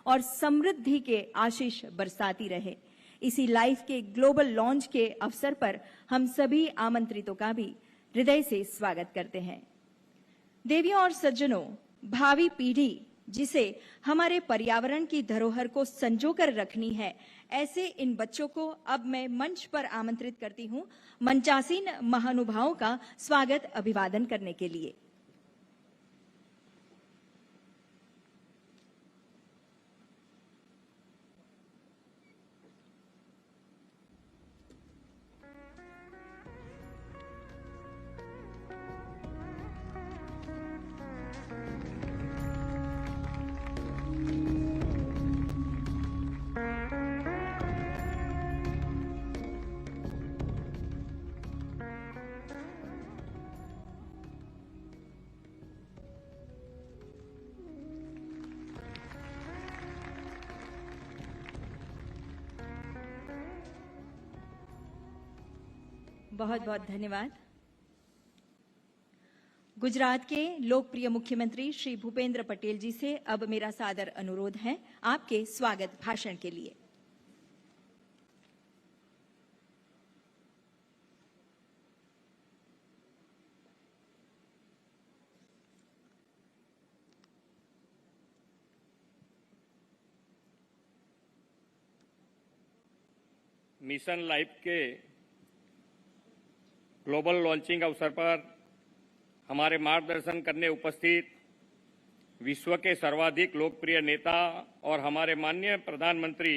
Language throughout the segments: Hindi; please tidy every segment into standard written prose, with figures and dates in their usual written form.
और समृद्धि के आशीष बरसाती रहे। इसी लाइफ के ग्लोबल लॉन्च के अवसर पर हम सभी आमंत्रितों का भी हृदय से स्वागत करते हैं। देवियों और सज्जनों, भावी पीढ़ी जिसे हमारे पर्यावरण की धरोहर को संजोकर रखनी है, ऐसे इन बच्चों को अब मैं मंच पर आमंत्रित करती हूं मंचासीन महानुभावों का स्वागत अभिवादन करने के लिए। बहुत बहुत धन्यवाद। गुजरात के लोकप्रिय मुख्यमंत्री श्री भूपेंद्र पटेल जी से अब मेरा सादर अनुरोध है आपके स्वागत भाषण के लिए। मिशन लाइफ के ग्लोबल लॉन्चिंग अवसर पर हमारे मार्गदर्शन करने उपस्थित विश्व के सर्वाधिक लोकप्रिय नेता और हमारे माननीय प्रधानमंत्री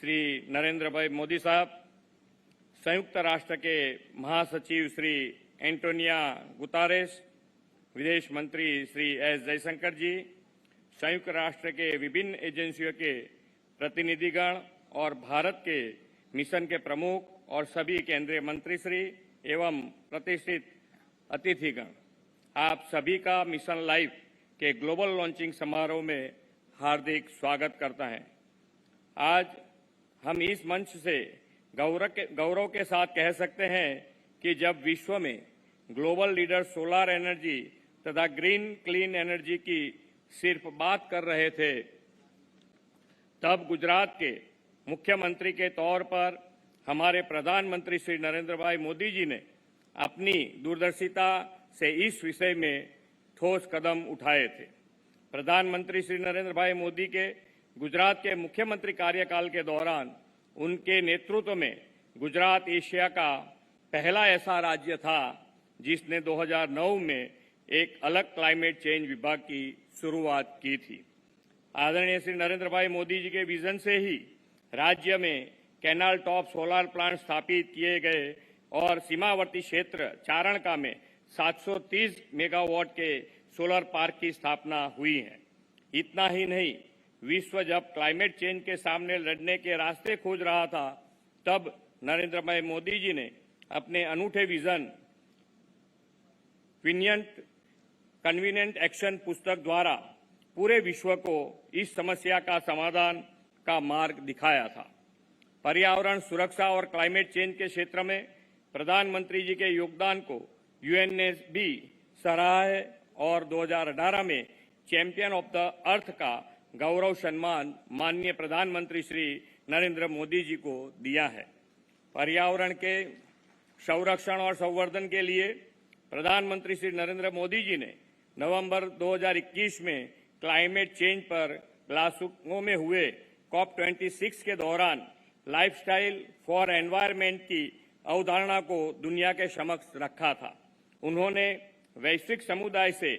श्री नरेंद्र भाई मोदी साहब, संयुक्त राष्ट्र के महासचिव श्री एंटोनिया गुतारेस, विदेश मंत्री श्री एस जयशंकर जी, संयुक्त राष्ट्र के विभिन्न एजेंसियों के प्रतिनिधिगण और भारत के मिशन के प्रमुख और सभी केंद्रीय मंत्री श्री एवं प्रतिष्ठित अतिथिगण, आप सभी का मिशन लाइफ के ग्लोबल लॉन्चिंग समारोह में हार्दिक स्वागत करता है। आज हम इस मंच से गौरव के साथ कह सकते हैं कि जब विश्व में ग्लोबल लीडर सोलर एनर्जी तथा ग्रीन क्लीन एनर्जी की सिर्फ बात कर रहे थे, तब गुजरात के मुख्यमंत्री के तौर पर हमारे प्रधानमंत्री श्री नरेंद्र भाई मोदी जी ने अपनी दूरदर्शिता से इस विषय में ठोस कदम उठाए थे। प्रधानमंत्री श्री नरेंद्र भाई मोदी के गुजरात के मुख्यमंत्री कार्यकाल के दौरान उनके नेतृत्व में गुजरात एशिया का पहला ऐसा राज्य था जिसने 2009 में एक अलग क्लाइमेट चेंज विभाग की शुरुआत की थी। आदरणीय श्री नरेंद्र भाई मोदी जी के विजन से ही राज्य में कैनाल टॉप सोलर प्लांट स्थापित किए गए और सीमावर्ती क्षेत्र चारणका में 730 मेगावाट के सोलर पार्क की स्थापना हुई है। इतना ही नहीं, विश्व जब क्लाइमेट चेंज के सामने लड़ने के रास्ते खोज रहा था, तब नरेंद्र भाई मोदी जी ने अपने अनूठे विजन कन्वीनियंट एक्शन पुस्तक द्वारा पूरे विश्व को इस समस्या का समाधान का मार्ग दिखाया था। पर्यावरण सुरक्षा और क्लाइमेट चेंज के क्षेत्र में प्रधानमंत्री जी के योगदान को यूएन ने भी सराहा है और 2018 में चैंपियन ऑफ द अर्थ का गौरव सम्मान माननीय प्रधानमंत्री श्री नरेंद्र मोदी जी को दिया है। पर्यावरण के संरक्षण और संवर्धन के लिए प्रधानमंत्री श्री नरेंद्र मोदी जी ने नवंबर 2021 में क्लाइमेट चेंज पर ग्लासगो में हुए COP26 के दौरान लाइफस्टाइल फॉर एनवायरनमेंट की अवधारणा को दुनिया के समक्ष रखा था। उन्होंने वैश्विक समुदाय से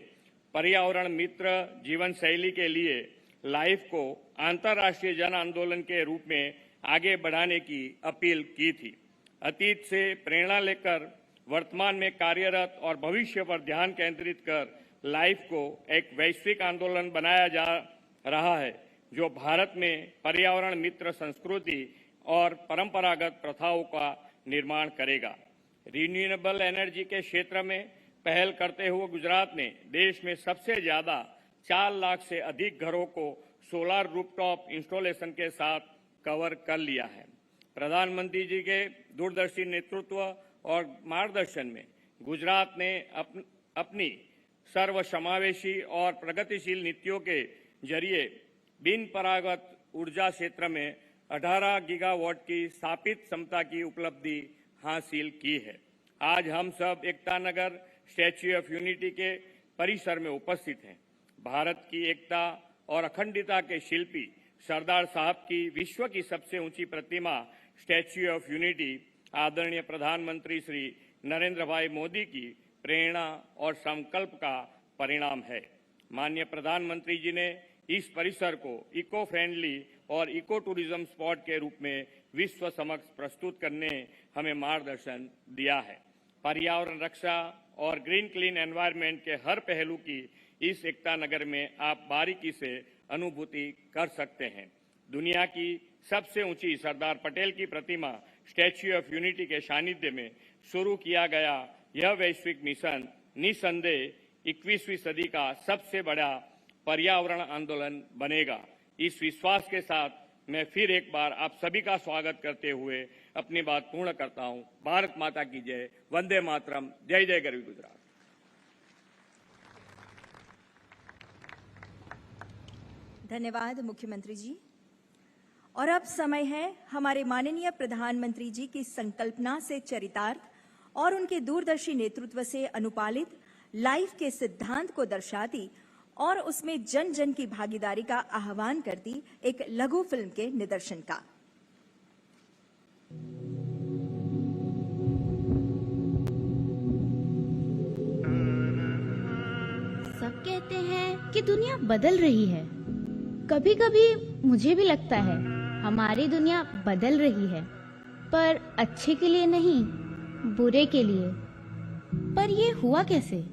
पर्यावरण मित्र जीवन शैली के लिए लाइफ को अंतर्राष्ट्रीय जन आंदोलन के रूप में आगे बढ़ाने की अपील की थी। अतीत से प्रेरणा लेकर वर्तमान में कार्यरत और भविष्य पर ध्यान केंद्रित कर लाइफ को एक वैश्विक आंदोलन बनाया जा रहा है, जो भारत में पर्यावरण मित्र संस्कृति और परंपरागत प्रथाओं का निर्माण करेगा। रिन्यूएबल एनर्जी के क्षेत्र में पहल करते हुए गुजरात ने देश में सबसे ज्यादा 4 लाख से अधिक घरों को सोलर रूफटॉप इंस्टॉलेशन के साथ कवर कर लिया है। प्रधानमंत्री जी के दूरदर्शी नेतृत्व और मार्गदर्शन में गुजरात ने अपनी सर्वसमावेशी और प्रगतिशील नीतियों के जरिए बिन परागत ऊर्जा क्षेत्र में 18 गीगावाट की स्थापित क्षमता की उपलब्धि हासिल की है। आज हम सब Ekta Nagar statue of unity के परिसर में उपस्थित हैं। भारत की एकता और अखंडता के शिल्पी सरदार साहब की विश्व की सबसे ऊंची प्रतिमा स्टैच्यू ऑफ यूनिटी आदरणीय प्रधानमंत्री श्री नरेंद्र भाई मोदी की प्रेरणा और संकल्प का परिणाम है। माननीय प्रधानमंत्री जी ने इस परिसर को इको फ्रेंडली और इको टूरिज्म स्पॉट के रूप में विश्व समक्ष प्रस्तुत करने हमें मार्गदर्शन दिया है। पर्यावरण रक्षा और ग्रीन क्लीन एनवायरनमेंट के हर पहलू की इस एकता नगर में आप बारीकी से अनुभूति कर सकते हैं। दुनिया की सबसे ऊंची सरदार पटेल की प्रतिमा स्टैच्यू ऑफ यूनिटी के सानिध्य में शुरू किया गया यह वैश्विक मिशन निसंदेह 21वीं सदी का सबसे बड़ा पर्यावरण आंदोलन बनेगा। इस विश्वास के साथ मैं फिर एक बार आप सभी का स्वागत करते हुए अपनी बात पूर्ण करता हूं। भारत माता की जय। वंदे मातरम। जय जय गरवी गुजरात। धन्यवाद मुख्यमंत्री जी। और अब समय है हमारे माननीय प्रधानमंत्री जी की संकल्पना से चरितार्थ और उनके दूरदर्शी नेतृत्व से अनुपालित लाइफ के सिद्धांत को दर्शाती और उसमें जन जन की भागीदारी का आह्वान करती एक लघु फिल्म के निदर्शन का। सब कहते हैं कि दुनिया बदल रही है। कभी कभी मुझे भी लगता है हमारी दुनिया बदल रही है, पर अच्छे के लिए नहीं, बुरे के लिए। पर ये हुआ कैसे?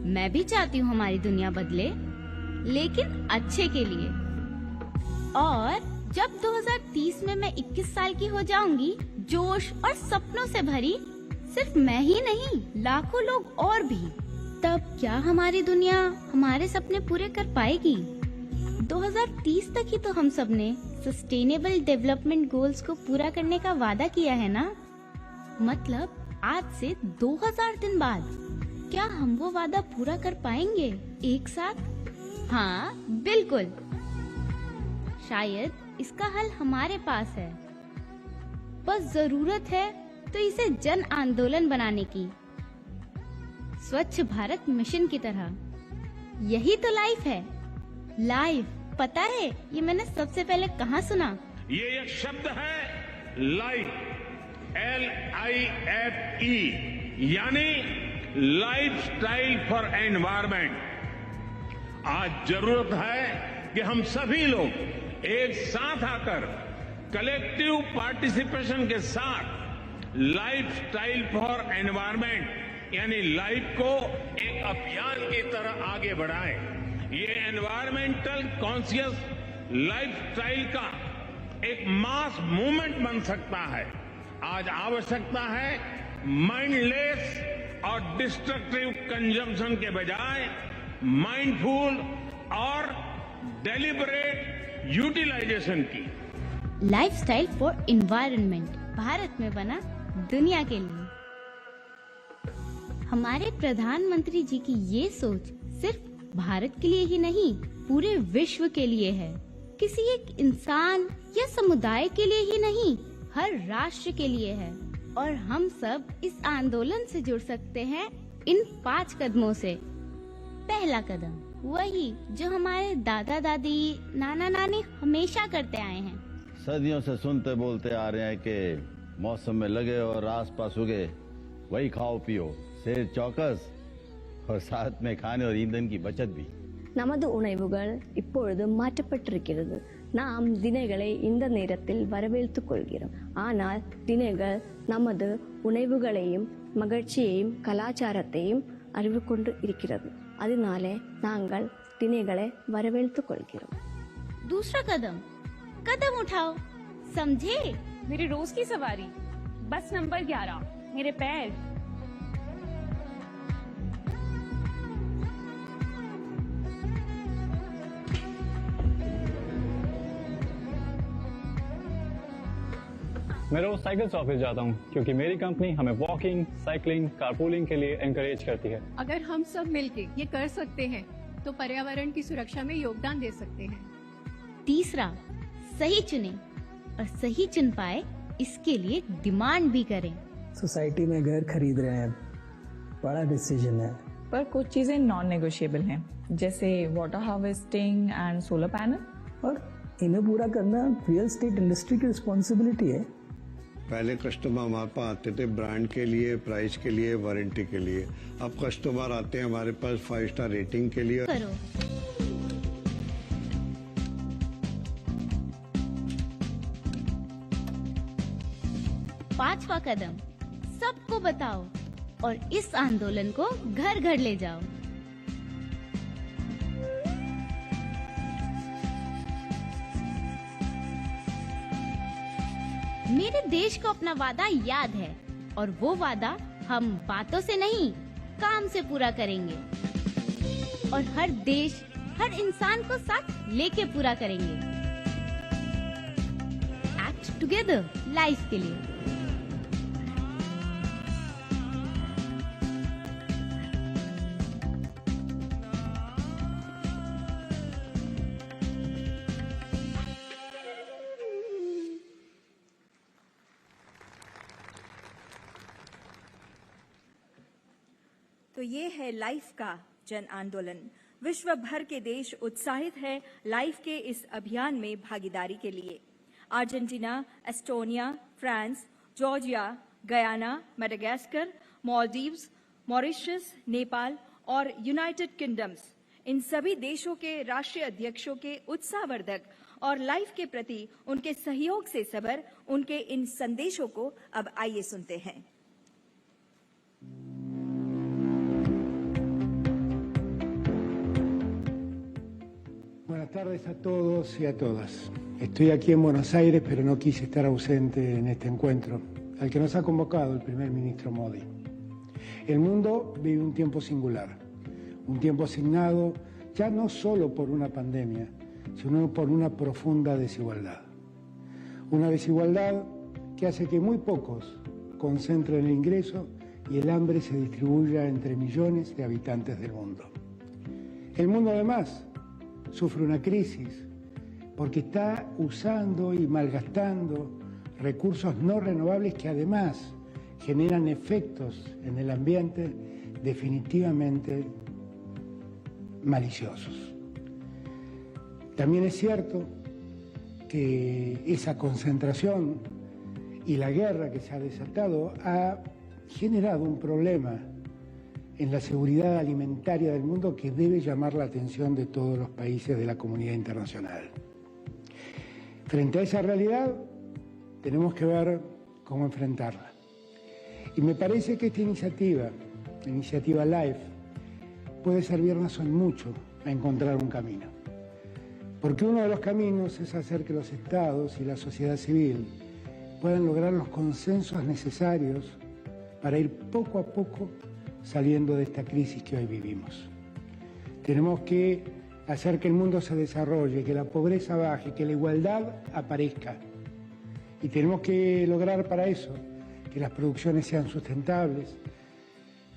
मैं भी चाहती हूँ हमारी दुनिया बदले, लेकिन अच्छे के लिए। और जब 2030 में मैं 21 साल की हो जाऊंगी, जोश और सपनों से भरी, सिर्फ मैं ही नहीं, लाखों लोग और भी, तब क्या हमारी दुनिया हमारे सपने पूरे कर पाएगी? 2030 तक ही तो हम सब ने सस्टेनेबल डेवलपमेंट गोल्स को पूरा करने का वादा किया है ना। मतलब आज से 2000 दिन बाद क्या हम वो वादा पूरा कर पाएंगे एक साथ? हाँ, बिल्कुल। शायद इसका हल हमारे पास है, बस जरूरत है तो इसे जन आंदोलन बनाने की, स्वच्छ भारत मिशन की तरह। यही तो लाइफ है। लाइफ, पता है ये मैंने सबसे पहले कहाँ सुना? ये एक शब्द है लाइफ, LIFE, यानी लाइफस्टाइल फॉर एनवायरमेंट। आज जरूरत है कि हम सभी लोग एक साथ आकर कलेक्टिव पार्टिसिपेशन के साथ लाइफस्टाइल फॉर एनवायरमेंट यानी लाइफ को एक अभियान की तरह आगे बढ़ाएं। ये एनवायरमेंटल कॉन्शियस लाइफस्टाइल का एक मास मूवमेंट बन सकता है। आज आवश्यकता है माइंडलेस और डिस्ट्रक्टिव कंजम्पशन के बजाय माइंडफुल और डेलिबरेट यूटिलाइजेशन की। लाइफस्टाइल फॉर एनवायरनमेंट भारत में बना दुनिया के लिए। हमारे प्रधानमंत्री जी की ये सोच सिर्फ भारत के लिए ही नहीं, पूरे विश्व के लिए है। किसी एक इंसान या समुदाय के लिए ही नहीं, हर राष्ट्र के लिए है। और हम सब इस आंदोलन से जुड़ सकते हैं इन 5 कदमों से। पहला कदम वही जो हमारे दादा दादी, नाना नानी हमेशा करते आए हैं। सदियों से सुनते बोलते आ रहे हैं कि मौसम में लगे और आसपास उगे वही खाओ पियो, सेहत चौकस और साथ में खाने और ईंधन की बचत भी। நமது உணவுகள் இப்பொழுது மாற்றப்பட்டிருக்கிறது. நாம் தினைகளை இந்த நேரத்தில் வரவேற்றுக் கொள்கிறோம். ஆனால் தினைகள் நமது உணவுகளையும் மகிழ்ச்சியையும் கலாச்சாரத்தையும் அறிவு கொண்டு இருக்கிறது. அதனாலே நாங்கள் தினைகளை வரவேற்றுக் கொள்கிறோம். दूसरा कदम, कदम उठाओ, समझे? मेरी रोज की सवारी, बस नंबर 11, मेरे पैर। मैं रोज साइकिल से ऑफिस जाता हूँ क्योंकि मेरी कंपनी हमें वॉकिंग, साइकिलिंग, कारपूलिंग के लिए एनकरेज करती है। अगर हम सब मिलके ये कर सकते हैं तो पर्यावरण की सुरक्षा में योगदान दे सकते हैं। तीसरा, सही चुने और सही चुन पाए इसके लिए डिमांड भी करें। सोसाइटी में घर खरीद रहे हैं, बड़ा डिसीजन है, पर कुछ चीजें नॉन नेगोशिएबल हैं, जैसे water harvesting and solar panel, और इन्हें पूरा करना रियल एस्टेट इंडस्ट्री की रिस्पॉन्सिबिलिटी है। पहले कस्टमर हमारे पास आते थे ब्रांड के लिए, प्राइस के लिए, वारंटी के लिए। अब कस्टमर आते हैं हमारे पास 5 स्टार रेटिंग के लिए। करो। पांचवा कदम, सबको बताओ और इस आंदोलन को घर घर ले जाओ। मेरे देश को अपना वादा याद है और वो वादा हम बातों से नहीं, काम से पूरा करेंगे और हर देश, हर इंसान को साथ लेके पूरा करेंगे। एक्ट टुगेदर लाइफ के लिए। तो ये है लाइफ का जन आंदोलन। विश्व भर के देश उत्साहित है लाइफ के इस अभियान में भागीदारी के लिए। Argentina, Estonia, France, Georgia, Guyana, Madagascar, Maldives, Mauritius, Nepal और यूनाइटेड किंगडम्स, इन सभी देशों के राष्ट्रीय अध्यक्षों के उत्साहवर्धक और लाइफ के प्रति उनके सहयोग से सबर उनके इन संदेशों को अब आइए सुनते हैं। Buenas tardes a todos y a todas. Estoy aquí en Buenos Aires, pero no quise estar ausente en este encuentro, al que nos ha convocado el primer ministro Modi. El mundo vive un tiempo singular, un tiempo asignado ya no solo por una pandemia, sino por una profunda desigualdad. Una desigualdad que hace que muy pocos concentren el ingreso y el hambre se distribuya entre millones de habitantes del mundo. El mundo además sufre una crisis porque está usando y malgastando recursos no renovables que además generan efectos en el ambiente definitivamente maliciosos. También es cierto que esa concentración y la guerra que se ha desatado ha generado un problema en la seguridad alimentaria del mundo que debe llamar la atención de todos los países de la comunidad internacional. Frente a esa realidad, tenemos que ver cómo enfrentarla. Y me parece que esta iniciativa, la iniciativa LiFE, puede servirnos en mucho a encontrar un camino. Porque uno de los caminos es hacer que los estados y la sociedad civil puedan lograr los consensos necesarios para ir poco a poco saliendo de esta crisis que hoy vivimos. Tenemos que hacer que el mundo se desarrolle, que la pobreza baje, que la igualdad aparezca. Y tenemos que lograr para eso que las producciones sean sustentables,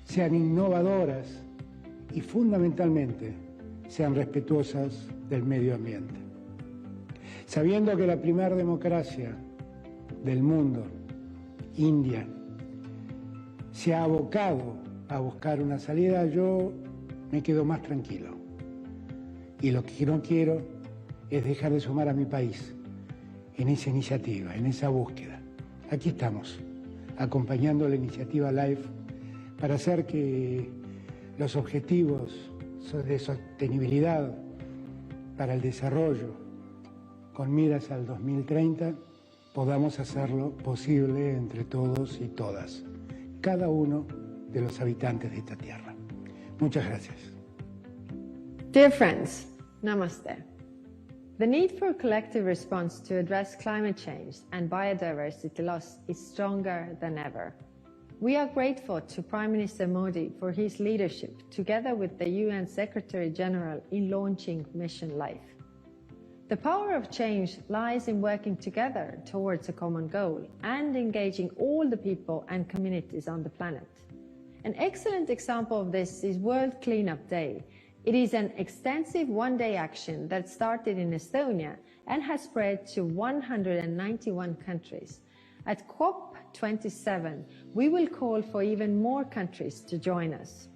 sean innovadoras y fundamentalmente sean respetuosas del medio ambiente. Sabiendo que la primera democracia del mundo, India, se ha abocado a buscar una salida, yo me quedo más tranquilo. Y lo que no quiero es dejar de sumar a mi país en esa iniciativa, en esa búsqueda. Aquí estamos, acompañando la iniciativa LiFE para hacer que los objetivos de sostenibilidad para el desarrollo con miras al 2030 podamos hacerlo posible entre todos y todas, cada uno de los habitantes de esta tierra. Muchas gracias. Dear friends, Namaste. The need for a collective response to address climate change and biodiversity loss is stronger than ever. We are grateful to Prime Minister Modi for his leadership, together with the UN Secretary General, in launching Mission LiFE. The power of change lies in working together towards a common goal and engaging all the people and communities on the planet. An excellent example of this is World Cleanup Day It is an extensive one-day action that started in Estonia and has spread to 191 countries. At COP27, we will call for even more countries to join us.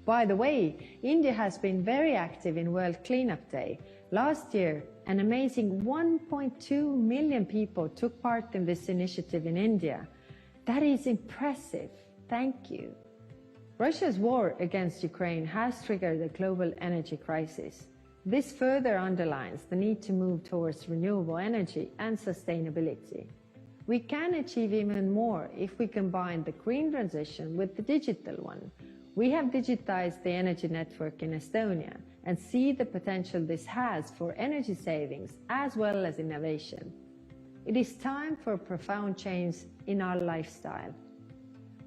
By the way, India has been very active in World Cleanup Day. Last year, an amazing 1.2 million people took part in this initiative in India. That is impressive. Thank you. Russia's war against Ukraine has triggered a global energy crisis. This further underlines the need to move towards renewable energy and sustainability. We can achieve even more if we combine the green transition with the digital one. We have digitized the energy network in Estonia and see the potential this has for energy savings as well as innovation. It is time for a profound change in our lifestyle.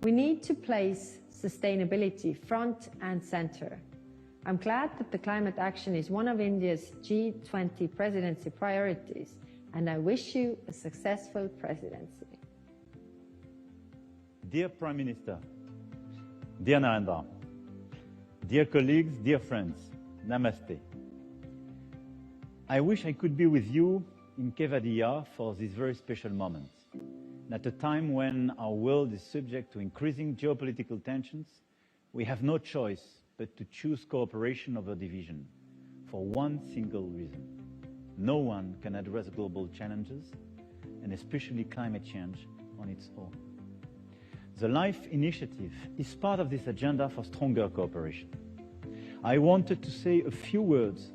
We need to place sustainability front and center. I'm glad that the climate action is one of India's G20 presidency priorities, and I wish you a successful presidency. Dear Prime Minister, dear Narendra, dear colleagues, dear friends, Namaste. I wish I could be with you in Kevadia for this very special moment. At a time when our world is subject to increasing geopolitical tensions, we have no choice but to choose cooperation over division for one single reason. No one can address global challenges, and especially climate change, on its own. The LiFE initiative is part of this agenda for stronger cooperation. I wanted to say a few words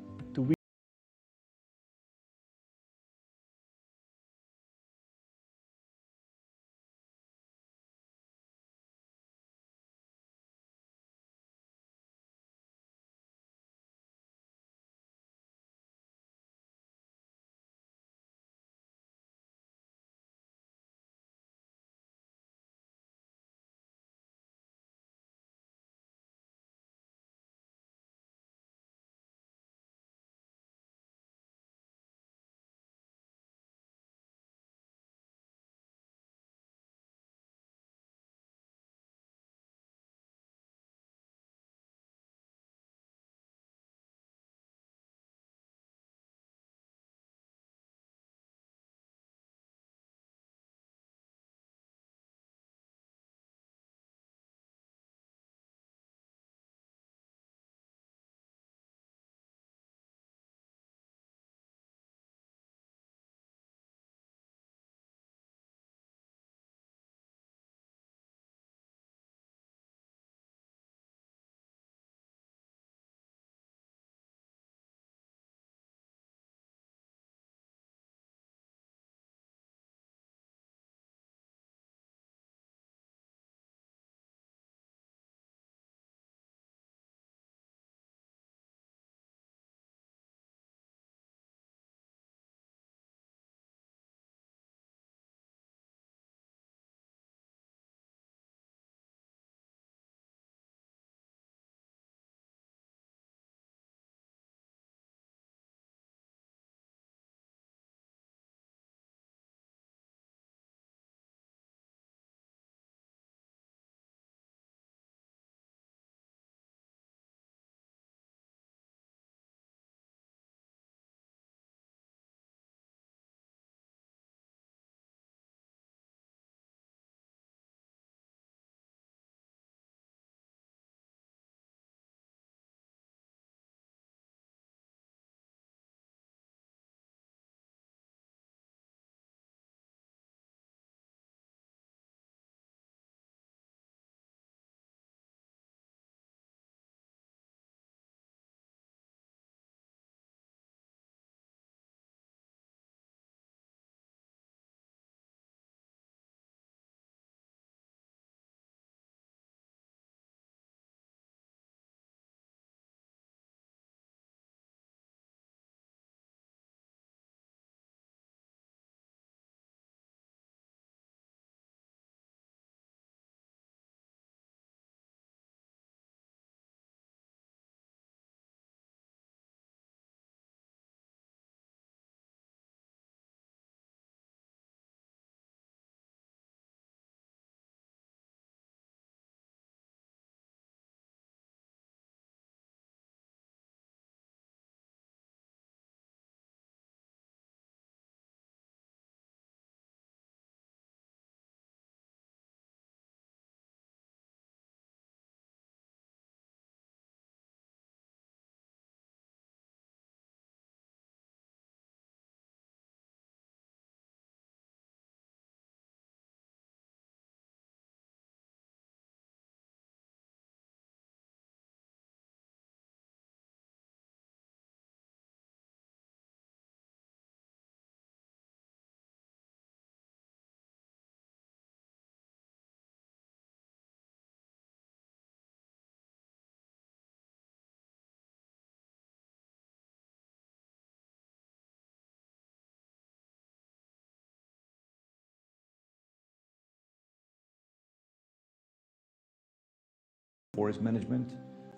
forest management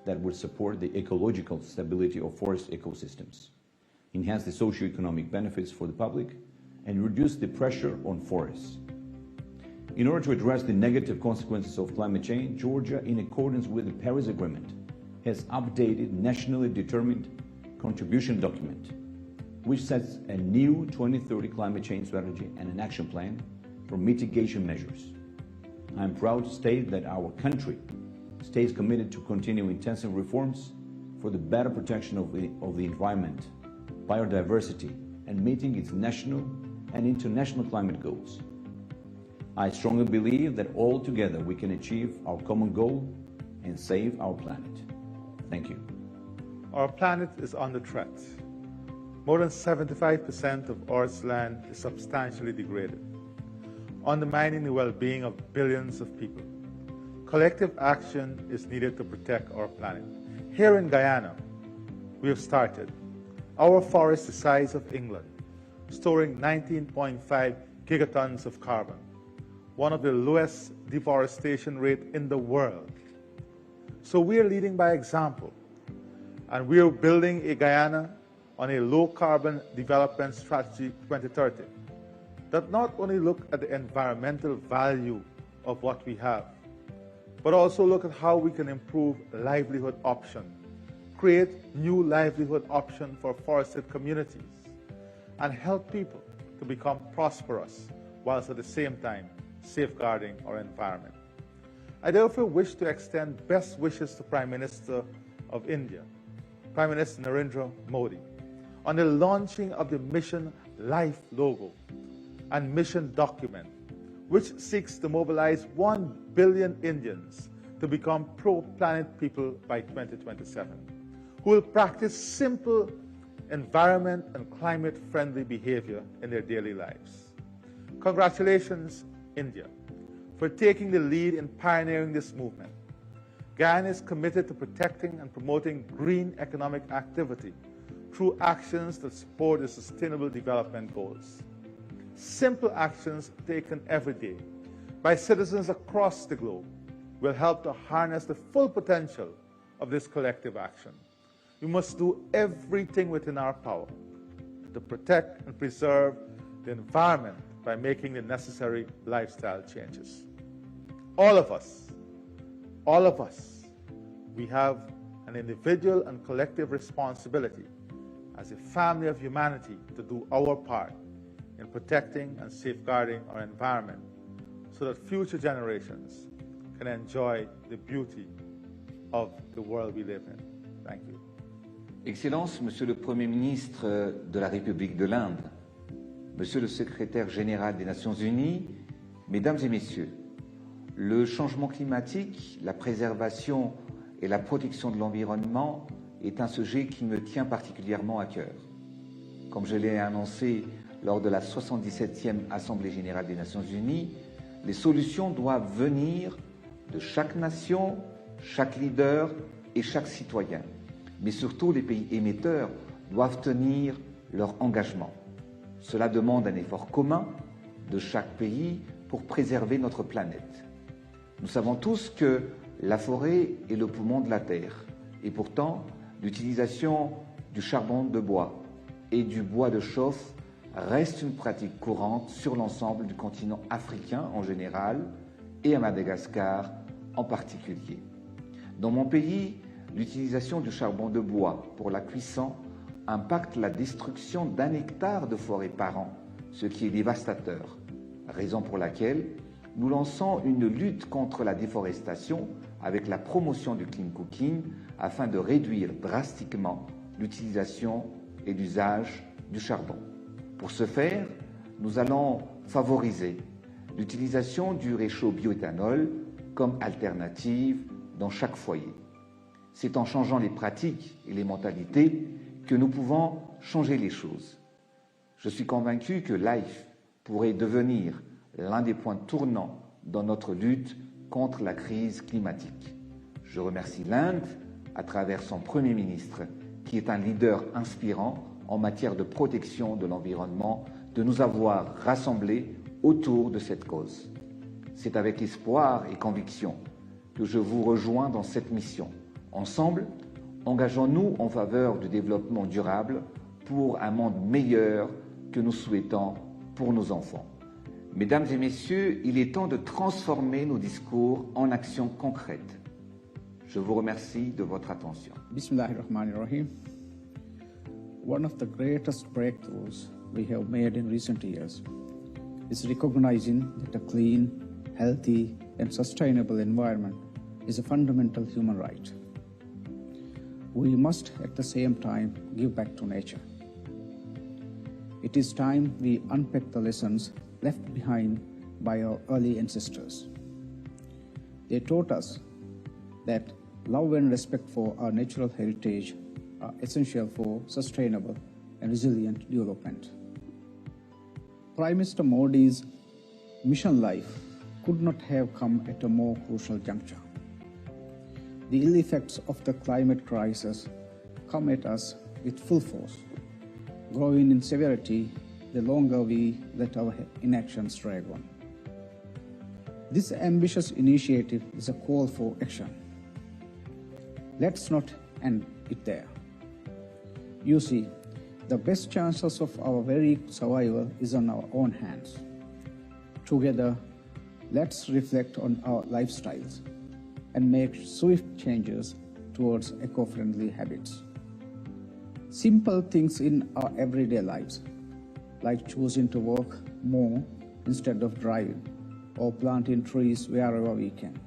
that will support the ecological stability of forest ecosystems, enhance the socio-economic benefits for the public, and reduce the pressure on forests. In order to address the negative consequences of climate change, Georgia, in accordance with the Paris Agreement, has updated nationally determined contribution document, which sets a new 2030 climate change strategy and an action plan for mitigation measures. I am proud to state that our country stays committed to continue intensive reforms for the better protection of the environment, biodiversity, and meeting its national and international climate goals. I strongly believe that all together we can achieve our common goal and save our planet. Thank you. Our planet is under threat. More than 75% of Earth's land is substantially degraded, undermining the well-being of billions of people. Collective action is needed to protect our planet. Here in Guyana, we have started. Our forest is the size of England, storing 19.5 gigatons of carbon, one of the lowest deforestation rates in the world. So we are leading by example, and we are building a Guyana on a low-carbon development strategy 2030 that not only look at the environmental value of what we have, but also look at how we can improve livelihood options, create new livelihood options for forested communities, and help people to become prosperous whilst at the same time safeguarding our environment. I therefore wish to extend best wishes to Prime Minister of India, Prime Minister Narendra Modi, on the launching of the Mission LiFE logo and mission document, which seeks to mobilize 1 billion Indians to become pro-planet people by 2027, who will practice simple environment and climate-friendly behavior in their daily lives. Congratulations, India, for taking the lead in pioneering this movement. Guyana is committed to protecting and promoting green economic activity through actions that support the Sustainable Development Goals. Simple actions taken every day by citizens across the globe will help to harness the full potential of this collective action. We must do everything within our power to protect and preserve the environment by making the necessary lifestyle changes. All of us, we have an individual and collective responsibility as a family of humanity to do our part in protecting and safeguarding our environment so that future generations can enjoy the beauty of the world we live in. Thank you. Excellences, Monsieur le Premier ministre de la République de l'Inde, Monsieur le Secrétaire général des Nations Unies, Mesdames et Messieurs, le changement climatique, la préservation et la protection de l'environnement est un sujet qui me tient particulièrement à cœur. Comme je l'ai annoncé lors de la 77e Assemblée générale des Nations Unies, les solutions doivent venir de chaque nation, chaque leader et chaque citoyen. Mais surtout, les pays émetteurs doivent tenir leur engagement. Cela demande un effort commun de chaque pays pour préserver notre planète. Nous savons tous que la forêt est le poumon de la Terre, et pourtant, l'utilisation du charbon de bois et du bois de chauffe reste une pratique courante sur l'ensemble du continent africain en général et à Madagascar en particulier. Dans mon pays, l'utilisation du charbon de bois pour la cuisson impacte la destruction d'1 hectare de forêt par an, ce qui est dévastateur, raison pour laquelle nous lançons une lutte contre la déforestation avec la promotion du clean cooking afin de réduire drastiquement l'utilisation et l'usage du charbon. Pour ce faire, nous allons favoriser l'utilisation du réchaud bioéthanol comme alternative dans chaque foyer. C'est en changeant les pratiques et les mentalités que nous pouvons changer les choses. Je suis convaincu que LiFE pourrait devenir l'un des points tournants dans notre lutte contre la crise climatique. Je remercie l'Inde, à travers son Premier ministre, qui est un leader inspirant en matière de protection de l'environnement, de nous avoir rassemblés autour de cette cause. C'est avec espoir et conviction que je vous rejoins dans cette mission. Ensemble, engageons-nous en faveur du développement durable pour un monde meilleur que nous souhaitons pour nos enfants. Mesdames et messieurs, il est temps de transformer nos discours en actions concrètes. Je vous remercie de votre attention. Bismillahirrahmanirrahim. One of the greatest breakthroughs we have made in recent years is recognizing that a clean, healthy, and sustainable environment is a fundamental human right. We must at the same time give back to nature. It is time we unpack the lessons left behind by our early ancestors. They taught us that love and respect for our natural heritage are essential for sustainable and resilient development. Prime Minister Modi's Mission LiFE could not have come at a more crucial juncture. The ill effects of the climate crisis come at us with full force, growing in severity the longer we let our inactions drag on. This ambitious initiative is a call for action. Let's not end it there. You see, the best chances of our very survival is on our own hands. Together, let's reflect on our lifestyles and make swift changes towards eco-friendly habits. Simple things in our everyday lives, like choosing to walk more instead of driving, or planting trees wherever we can,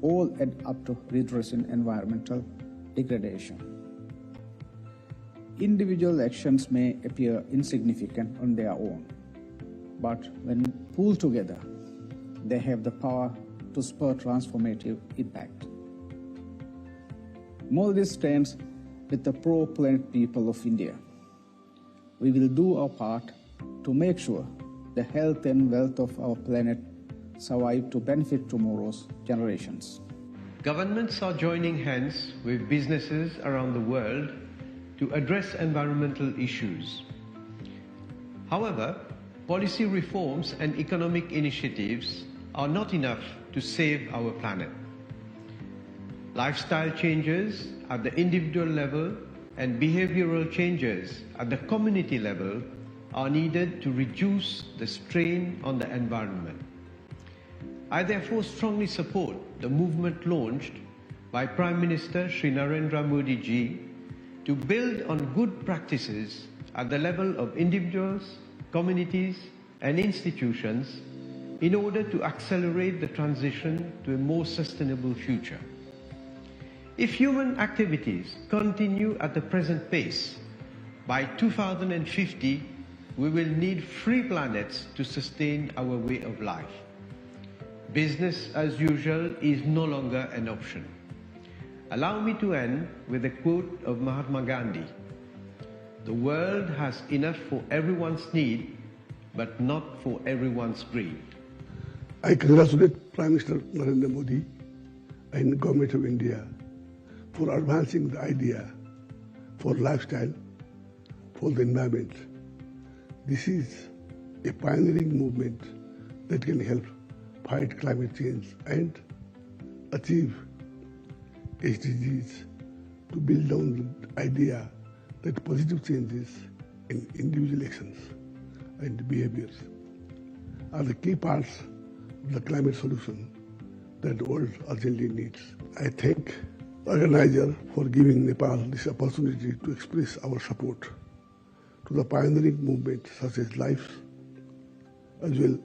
all add up to redressing environmental degradation. Individual actions may appear insignificant on their own, but when pulled together, they have the power to spur transformative impact. Maldives stands with the pro-planet people of India. We will do our part to make sure the health and wealth of our planet survive to benefit tomorrow's generations. Governments are joining hands with businesses around the world to address environmental issues. However, policy reforms and economic initiatives are not enough to save our planet. Lifestyle changes at the individual level and behavioral changes at the community level are needed to reduce the strain on the environment. I therefore strongly support the movement launched by Prime Minister Shri Narendra Modi ji to build on good practices at the level of individuals, communities and institutions in order to accelerate the transition to a more sustainable future. If human activities continue at the present pace, by 2050 we will need 3 planets to sustain our way of life. Business as usual is no longer an option. Allow me to end with a quote of Mahatma Gandhi. The world has enough for everyone's need, but not for everyone's greed. I congratulate Prime Minister Narendra Modi and the Government of India for advancing the idea for lifestyle, for the environment. This is a pioneering movement that can help fight climate change and achieve SDGs, to build on the idea that positive changes in individual actions and behaviors are the key parts of the climate solution that the world urgently needs. I thank the organizer for giving Nepal this opportunity to express our support to the pioneering movement such as LiFE, as well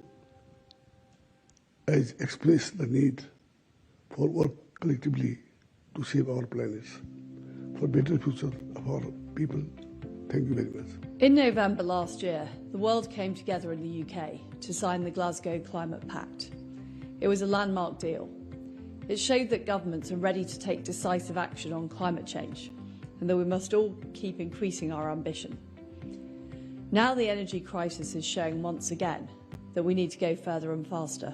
as express the need for work collectively to save our planets, for better future of our people. Thank you very much. In November last year, the world came together in the UK to sign the Glasgow Climate Pact. It was a landmark deal. It showed that governments are ready to take decisive action on climate change and that we must all keep increasing our ambition. Now the energy crisis is showing once again that we need to go further and faster.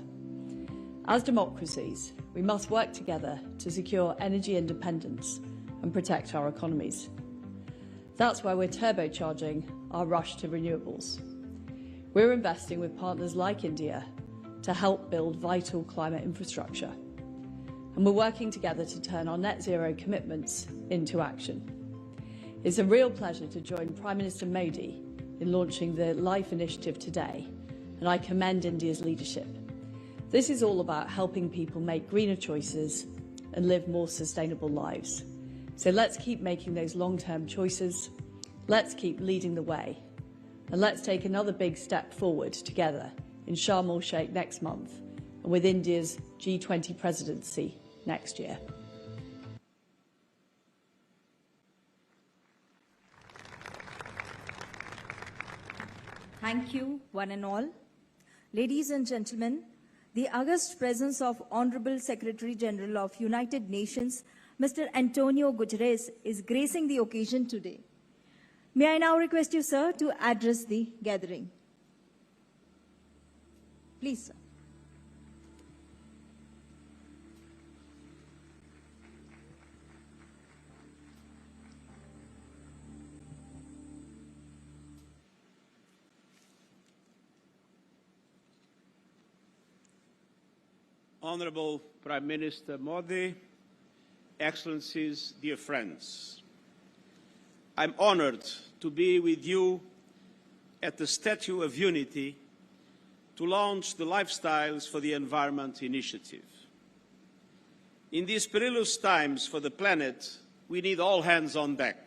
As democracies, we must work together to secure energy independence and protect our economies. That's why we're turbocharging our rush to renewables. We're investing with partners like India to help build vital climate infrastructure. and we're working together to turn our net zero commitments into action. It's a real pleasure to join Prime Minister Modi in launching the LiFE initiative today, and I commend India's leadership. This is all about helping people make greener choices and live more sustainable lives. So let's keep making those long-term choices, let's keep leading the way, and let's take another big step forward together in Sharm el-Sheikh next month and with India's G20 presidency next year. Thank you, one and all. Ladies and gentlemen, the august presence of Honorable Secretary General of United Nations, Mr. Antonio Guterres, is gracing the occasion today. May I now request you, sir, to address the gathering. Please, sir. Honorable Prime Minister Modi, Excellencies, dear friends, I'm honored to be with you at the Statue of Unity to launch the Lifestyles for the Environment initiative. In these perilous times for the planet, we need all hands on deck.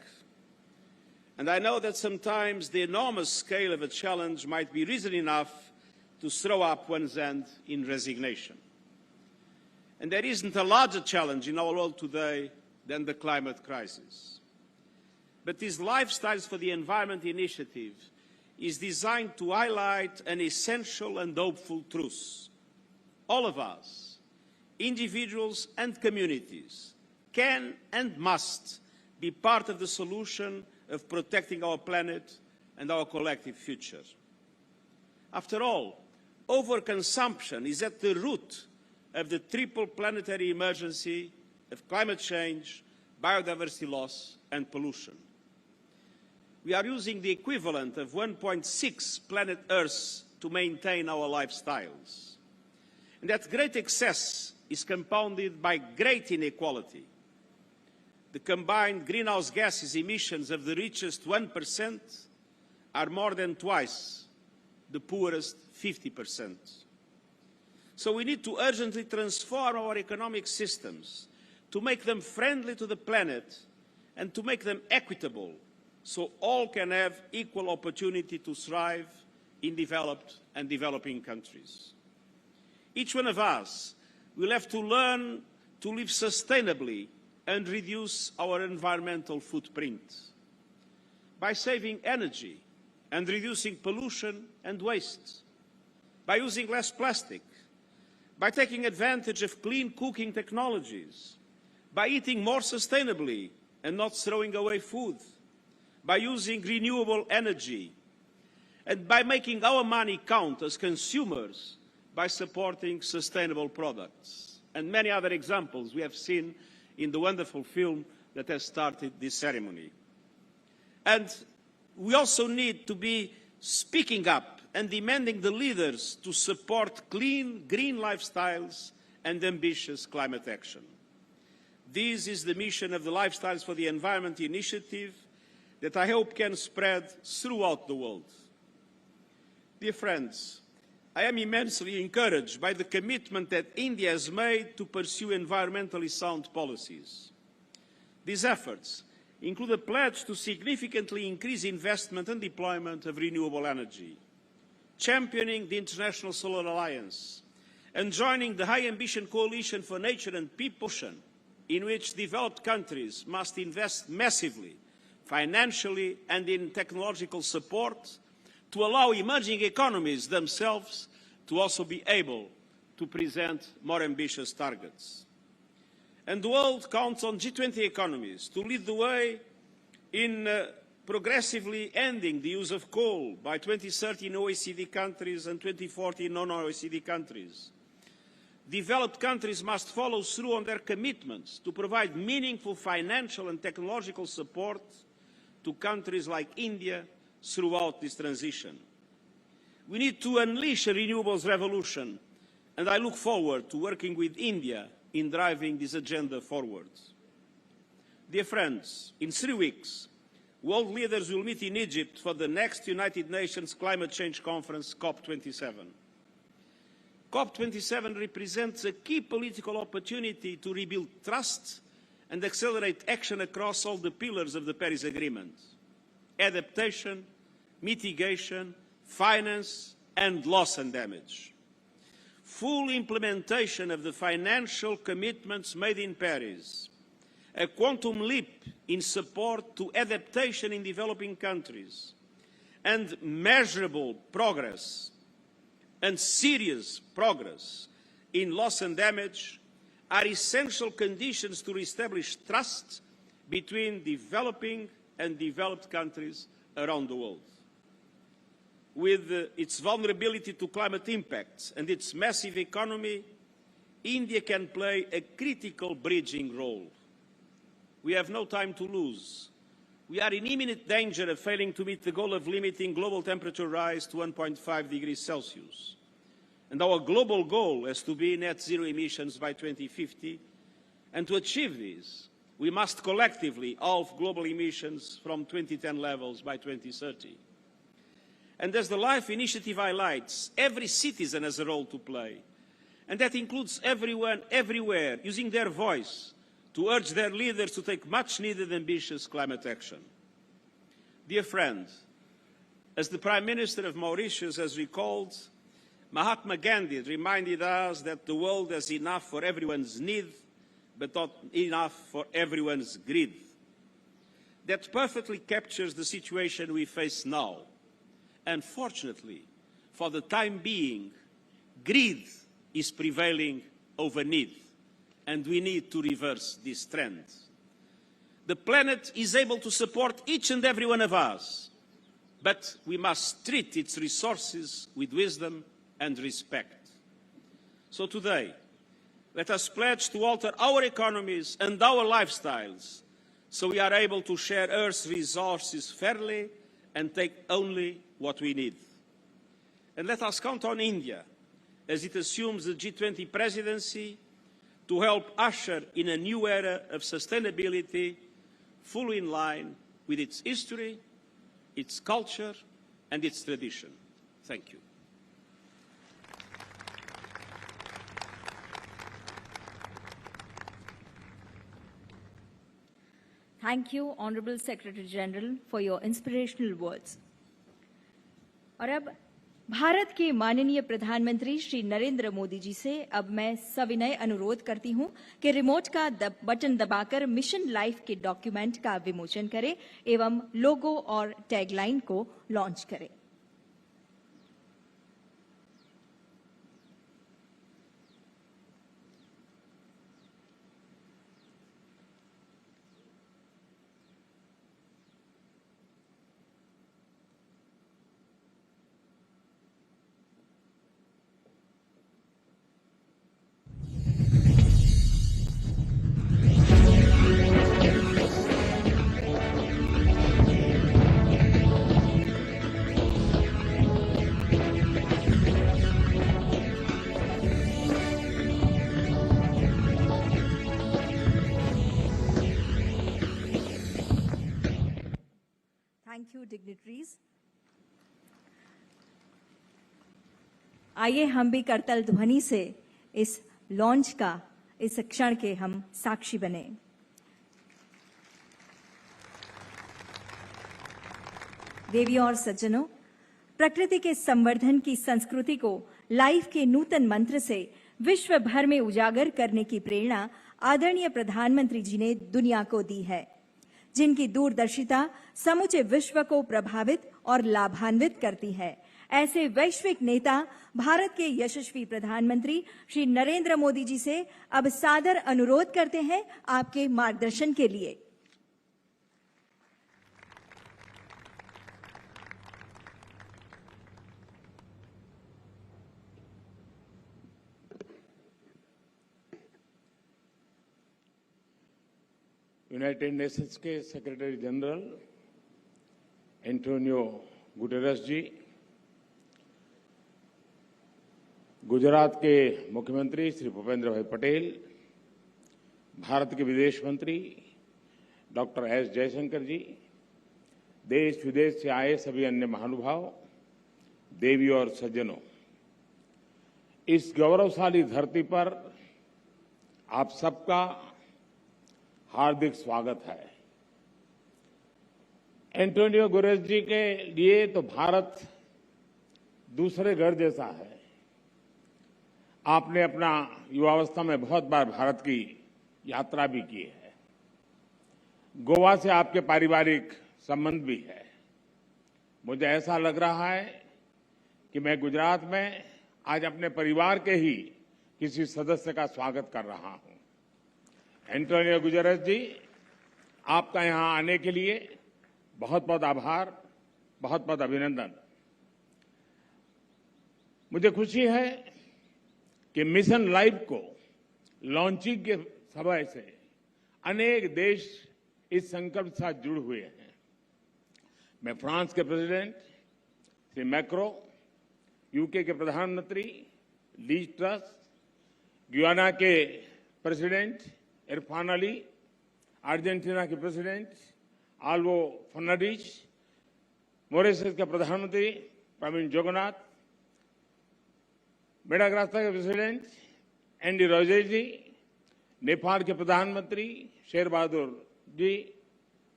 And I know that sometimes the enormous scale of a challenge might be reason enough to throw up one's hand in resignation. And there isn't a larger challenge in our world today than the climate crisis. But this Lifestyles for the Environment initiative is designed to highlight an essential and hopeful truth. All of us, individuals and communities, can and must be part of the solution of protecting our planet and our collective future. After all, overconsumption is at the root of the triple planetary emergency of climate change, biodiversity loss and pollution. We are using the equivalent of 1.6 planet Earths to maintain our lifestyles. And that great excess is compounded by great inequality. The combined greenhouse gases emissions of the richest 1% are more than twice the poorest 50%. So we need to urgently transform our economic systems to make them friendly to the planet and to make them equitable so all can have equal opportunity to thrive in developed and developing countries. Each one of us will have to learn to live sustainably and reduce our environmental footprint by saving energy and reducing pollution and waste, by using less plastic, by taking advantage of clean cooking technologies, by eating more sustainably and not throwing away food, by using renewable energy, and by making our money count as consumers by supporting sustainable products. And many other examples we have seen in the wonderful film that has started this ceremony. And we also need to be speaking up and demanding the leaders to support clean, green lifestyles and ambitious climate action. This is the mission of the Lifestyles for the Environment initiative that I hope can spread throughout the world. Dear friends, I am immensely encouraged by the commitment that India has made to pursue environmentally sound policies. These efforts include a pledge to significantly increase investment and deployment of renewable energy, championing the International Solar Alliance, and joining the High Ambition Coalition for Nature and People, in which developed countries must invest massively, financially and in technological support, to allow emerging economies themselves to also be able to present more ambitious targets. And the world counts on G20 economies to lead the way in progressively ending the use of coal by 2030 in OECD countries and 2040 in non-OECD countries. Developed countries must follow through on their commitments to provide meaningful financial and technological support to countries like India throughout this transition. We need to unleash a renewables revolution, and I look forward to working with India in driving this agenda forward. Dear friends, in 3 weeks, world leaders will meet in Egypt for the next United Nations Climate Change Conference, COP27. COP27 represents a key political opportunity to rebuild trust and accelerate action across all the pillars of the Paris Agreement: adaptation, mitigation, finance, and loss and damage. Full implementation of the financial commitments made in Paris, a quantum leap in support to adaptation in developing countries, and measurable progress and serious progress in loss and damage are essential conditions to reestablish trust between developing and developed countries around the world. With its vulnerability to climate impacts and its massive economy, India can play a critical bridging role. We have no time to lose. We are in imminent danger of failing to meet the goal of limiting global temperature rise to 1.5 degrees Celsius. And our global goal has to be net zero emissions by 2050. And to achieve this, we must collectively halve global emissions from 2010 levels by 2030. And as the LiFE initiative highlights, every citizen has a role to play. And that includes everyone, everywhere, using their voice to urge their leaders to take much-needed ambitious climate action. Dear friends, as the Prime Minister of Mauritius has recalled, Mahatma Gandhi reminded us that the world has enough for everyone's need, but not enough for everyone's greed. That perfectly captures the situation we face now. Unfortunately, for the time being, greed is prevailing over need, and we need to reverse this trend. The planet is able to support each and every one of us, but we must treat its resources with wisdom and respect. So today, let us pledge to alter our economies and our lifestyles so we are able to share Earth's resources fairly and take only what we need. And let us count on India, as it assumes the G20 presidency, to help usher in a new era of sustainability fully in line with its history, its culture, and its tradition. Thank you. Thank you, Honorable Secretary General, for your inspirational words. और अब भारत के माननीय प्रधानमंत्री श्री नरेंद्र मोदी जी से अब मैं सविनय अनुरोध करती हूं कि रिमोट का बटन दबाकर मिशन लाइफ के डॉक्यूमेंट का विमोचन करें एवं लोगो और टैगलाइन को लॉन्च करें। Thank you, dignitaries. आइए हम भी करतल ध्वनि से इस लॉन्च का, इस क्षण के हम साक्षी बने। देवियों और सज्जनों, प्रकृति के संवर्धन की संस्कृति को लाइफ के नूतन मंत्र से विश्व भर में उजागर करने की प्रेरणा आदरणीय प्रधानमंत्री जी ने दुनिया को दी है, जिनकी दूरदर्शिता समूचे विश्व को प्रभावित और लाभान्वित करती है। ऐसे वैश्विक नेता भारत के यशस्वी प्रधानमंत्री श्री नरेंद्र मोदी जी से अब सादर अनुरोध करते हैं आपके मार्गदर्शन के लिए। यूनाइटेड नेशंस के सेक्रेटरी जनरल एंटोनियो गुटेरेस जी, गुजरात के मुख्यमंत्री श्री भूपेंद्र भाई पटेल, भारत के विदेश मंत्री डॉक्टर एस जयशंकर जी, देश विदेश से आए सभी अन्य महानुभाव, देवी और सज्जनों, इस गौरवशाली धरती पर आप सबका हार्दिक स्वागत है। एंटोनियो गुटेरेस जी के लिए तो भारत दूसरे घर जैसा है। आपने अपना युवावस्था में बहुत बार भारत की यात्रा भी की है। गोवा से आपके पारिवारिक संबंध भी है। मुझे ऐसा लग रहा है कि मैं गुजरात में आज अपने परिवार के ही किसी सदस्य का स्वागत कर रहा हूं। एंटोनियो गुटेरेस जी, आपका यहां आने के लिए बहुत बहुत आभार, बहुत बहुत अभिनंदन। मुझे खुशी है कि मिशन लाइफ को लॉन्चिंग के समय से अनेक देश इस संकल्प के साथ जुड़े हुए हैं। मैं फ्रांस के प्रेसिडेंट श्री मैक्रो, यूके के प्रधानमंत्री लीज ट्रस, गुयाना के प्रेसिडेंट इरफान अली, अर्जेंटीना के प्रेसिडेंट आल्वो फर्नांडिज, मॉरिशस के प्रधानमंत्री प्रवीण जगन्नाथ, मेडागास्कर के प्रेसिडेंट एंडी रोजे जी, नेपाल के प्रधानमंत्री शेर बहादुर जी,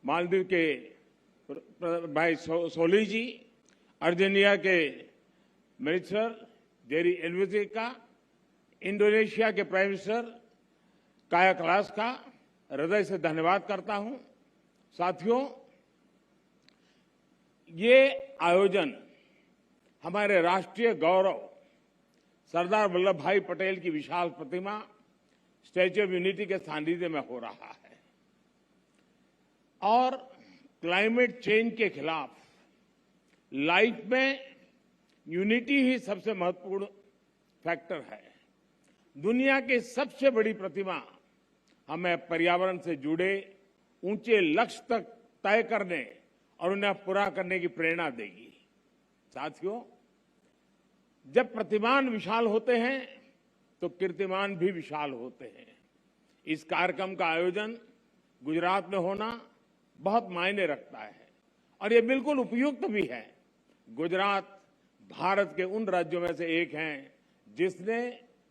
मालदीव के भाई सोली जी, अर्जेंटीना के मिनिस्टर जेरी एल्वेजी का, इंडोनेशिया के प्राइम मिनिस्टर काया क्लास का हृदय से धन्यवाद करता हूं। साथियों, ये आयोजन हमारे राष्ट्रीय गौरव सरदार वल्लभ भाई पटेल की विशाल प्रतिमा स्टैच्यू ऑफ यूनिटी के सानिध्य में हो रहा है और क्लाइमेट चेंज के खिलाफ लाइफ में यूनिटी ही सबसे महत्वपूर्ण फैक्टर है। दुनिया की सबसे बड़ी प्रतिमा हमें पर्यावरण से जुड़े ऊंचे लक्ष्य तक तय करने और उन्हें पूरा करने की प्रेरणा देगी। साथियों, जब प्रतिमान विशाल होते हैं तो कीर्तिमान भी विशाल होते हैं। इस कार्यक्रम का आयोजन गुजरात में होना बहुत मायने रखता है और ये बिल्कुल उपयुक्त भी है। गुजरात भारत के उन राज्यों में से एक है जिसने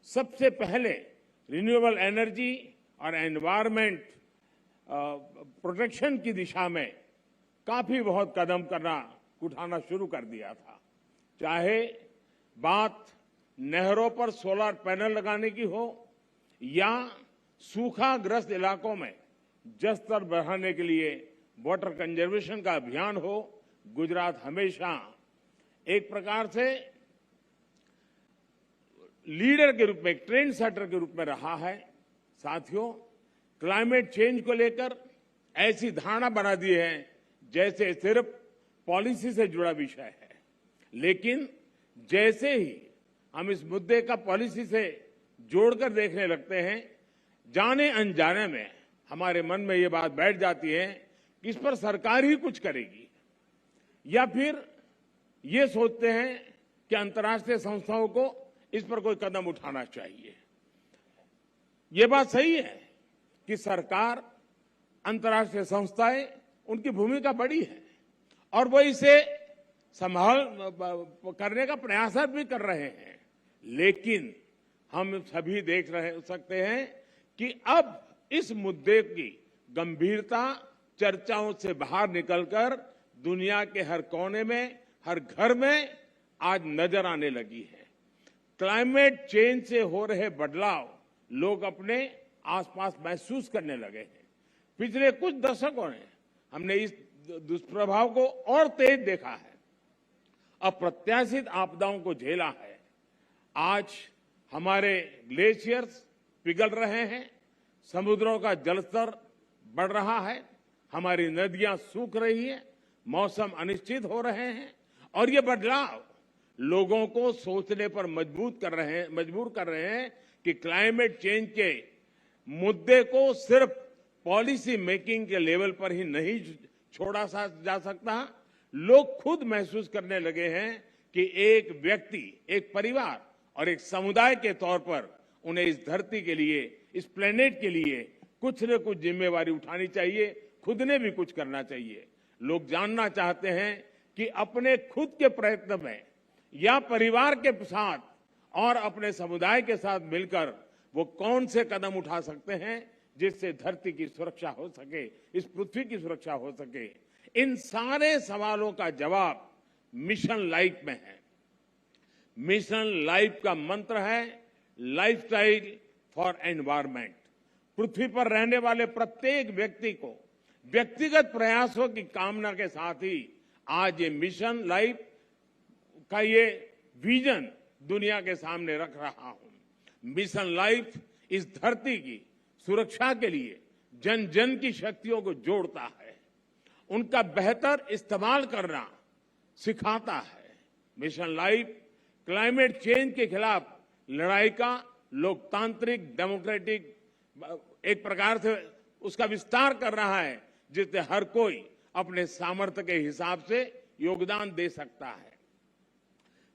सबसे पहले रिन्यूएबल एनर्जी और एनवायरमेंट प्रोटेक्शन की दिशा में काफी बहुत कदम उठाना शुरू कर दिया था। चाहे बात नहरों पर सोलर पैनल लगाने की हो या सूखाग्रस्त इलाकों में जल स्तर बढ़ाने के लिए वाटर कंजर्वेशन का अभियान हो, गुजरात हमेशा एक प्रकार से लीडर के रूप में, एक ट्रेंड सेटर के रूप में रहा है। साथियों, क्लाइमेट चेंज को लेकर ऐसी धारणा बना दी है जैसे सिर्फ पॉलिसी से जुड़ा विषय है, लेकिन जैसे ही हम इस मुद्दे का पॉलिसी से जोड़कर देखने लगते हैं, जाने अनजाने में हमारे मन में ये बात बैठ जाती है कि इस पर सरकार ही कुछ करेगी, या फिर ये सोचते हैं कि अंतर्राष्ट्रीय संस्थाओं को इस पर कोई कदम उठाना चाहिए। ये बात सही है कि सरकार, अंतर्राष्ट्रीय संस्थाएं, उनकी भूमिका बड़ी है और वो इसे संभाल करने का प्रयास भी कर रहे हैं, लेकिन हम सभी देख सकते हैं कि अब इस मुद्दे की गंभीरता चर्चाओं से बाहर निकलकर दुनिया के हर कोने में, हर घर में आज नजर आने लगी है। क्लाइमेट चेंज से हो रहे बदलाव लोग अपने आसपास महसूस करने लगे हैं। पिछले कुछ दशकों में हमने इस दुष्प्रभाव को और तेज देखा है, अप्रत्याशित आपदाओं को झेला है। आज हमारे ग्लेशियर्स पिघल रहे हैं, समुद्रों का जलस्तर बढ़ रहा है, हमारी नदियां सूख रही है, मौसम अनिश्चित हो रहे हैं और ये बदलाव लोगों को सोचने पर मजबूर कर रहे हैं कि क्लाइमेट चेंज के मुद्दे को सिर्फ पॉलिसी मेकिंग के लेवल पर ही नहीं छोड़ा जा सकता। लोग खुद महसूस करने लगे हैं कि एक व्यक्ति, एक परिवार और एक समुदाय के तौर पर उन्हें इस धरती के लिए, इस प्लेनेट के लिए कुछ न कुछ जिम्मेवारी उठानी चाहिए, खुद ने भी कुछ करना चाहिए। लोग जानना चाहते हैं कि अपने खुद के प्रयत्न में या परिवार के साथ और अपने समुदाय के साथ मिलकर वो कौन से कदम उठा सकते हैं जिससे धरती की सुरक्षा हो सके, इस पृथ्वी की सुरक्षा हो सके। इन सारे सवालों का जवाब मिशन लाइफ में है। मिशन लाइफ का मंत्र है लाइफस्टाइल फॉर एनवायरमेंट। पृथ्वी पर रहने वाले प्रत्येक व्यक्ति को व्यक्तिगत प्रयासों की कामना के साथ ही आज ये मिशन लाइफ का ये विजन दुनिया के सामने रख रहा हूं। मिशन लाइफ इस धरती की सुरक्षा के लिए जन जन की शक्तियों को जोड़ता है, उनका बेहतर इस्तेमाल करना सिखाता है। मिशन लाइफ क्लाइमेट चेंज के खिलाफ लड़ाई का लोकतांत्रिक डेमोक्रेटिक एक प्रकार से उसका विस्तार कर रहा है, जिससे हर कोई अपने सामर्थ्य के हिसाब से योगदान दे सकता है।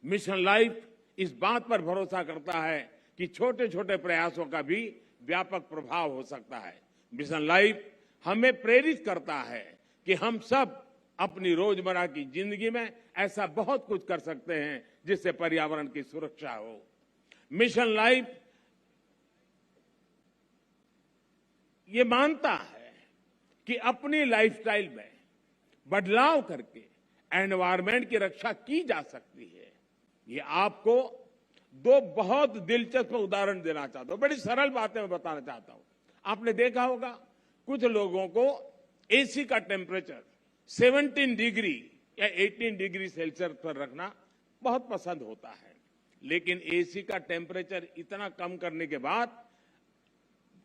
मिशन लाइफ इस बात पर भरोसा करता है कि छोटे छोटे प्रयासों का भी व्यापक प्रभाव हो सकता है। मिशन लाइफ हमें प्रेरित करता है कि हम सब अपनी रोजमर्रा की जिंदगी में ऐसा बहुत कुछ कर सकते हैं जिससे पर्यावरण की सुरक्षा हो। मिशन लाइफ ये मानता है कि अपनी लाइफस्टाइल में बदलाव करके एनवायरमेंट की रक्षा की जा सकती है। ये आपको दो बहुत दिलचस्प उदाहरण देना चाहता हूं, बड़ी सरल बातें मैं बताना चाहता हूं। आपने देखा होगा कुछ लोगों को एसी का टेम्परेचर 17 डिग्री या 18 डिग्री सेल्सियस पर रखना बहुत पसंद होता है, लेकिन एसी का टेम्परेचर इतना कम करने के बाद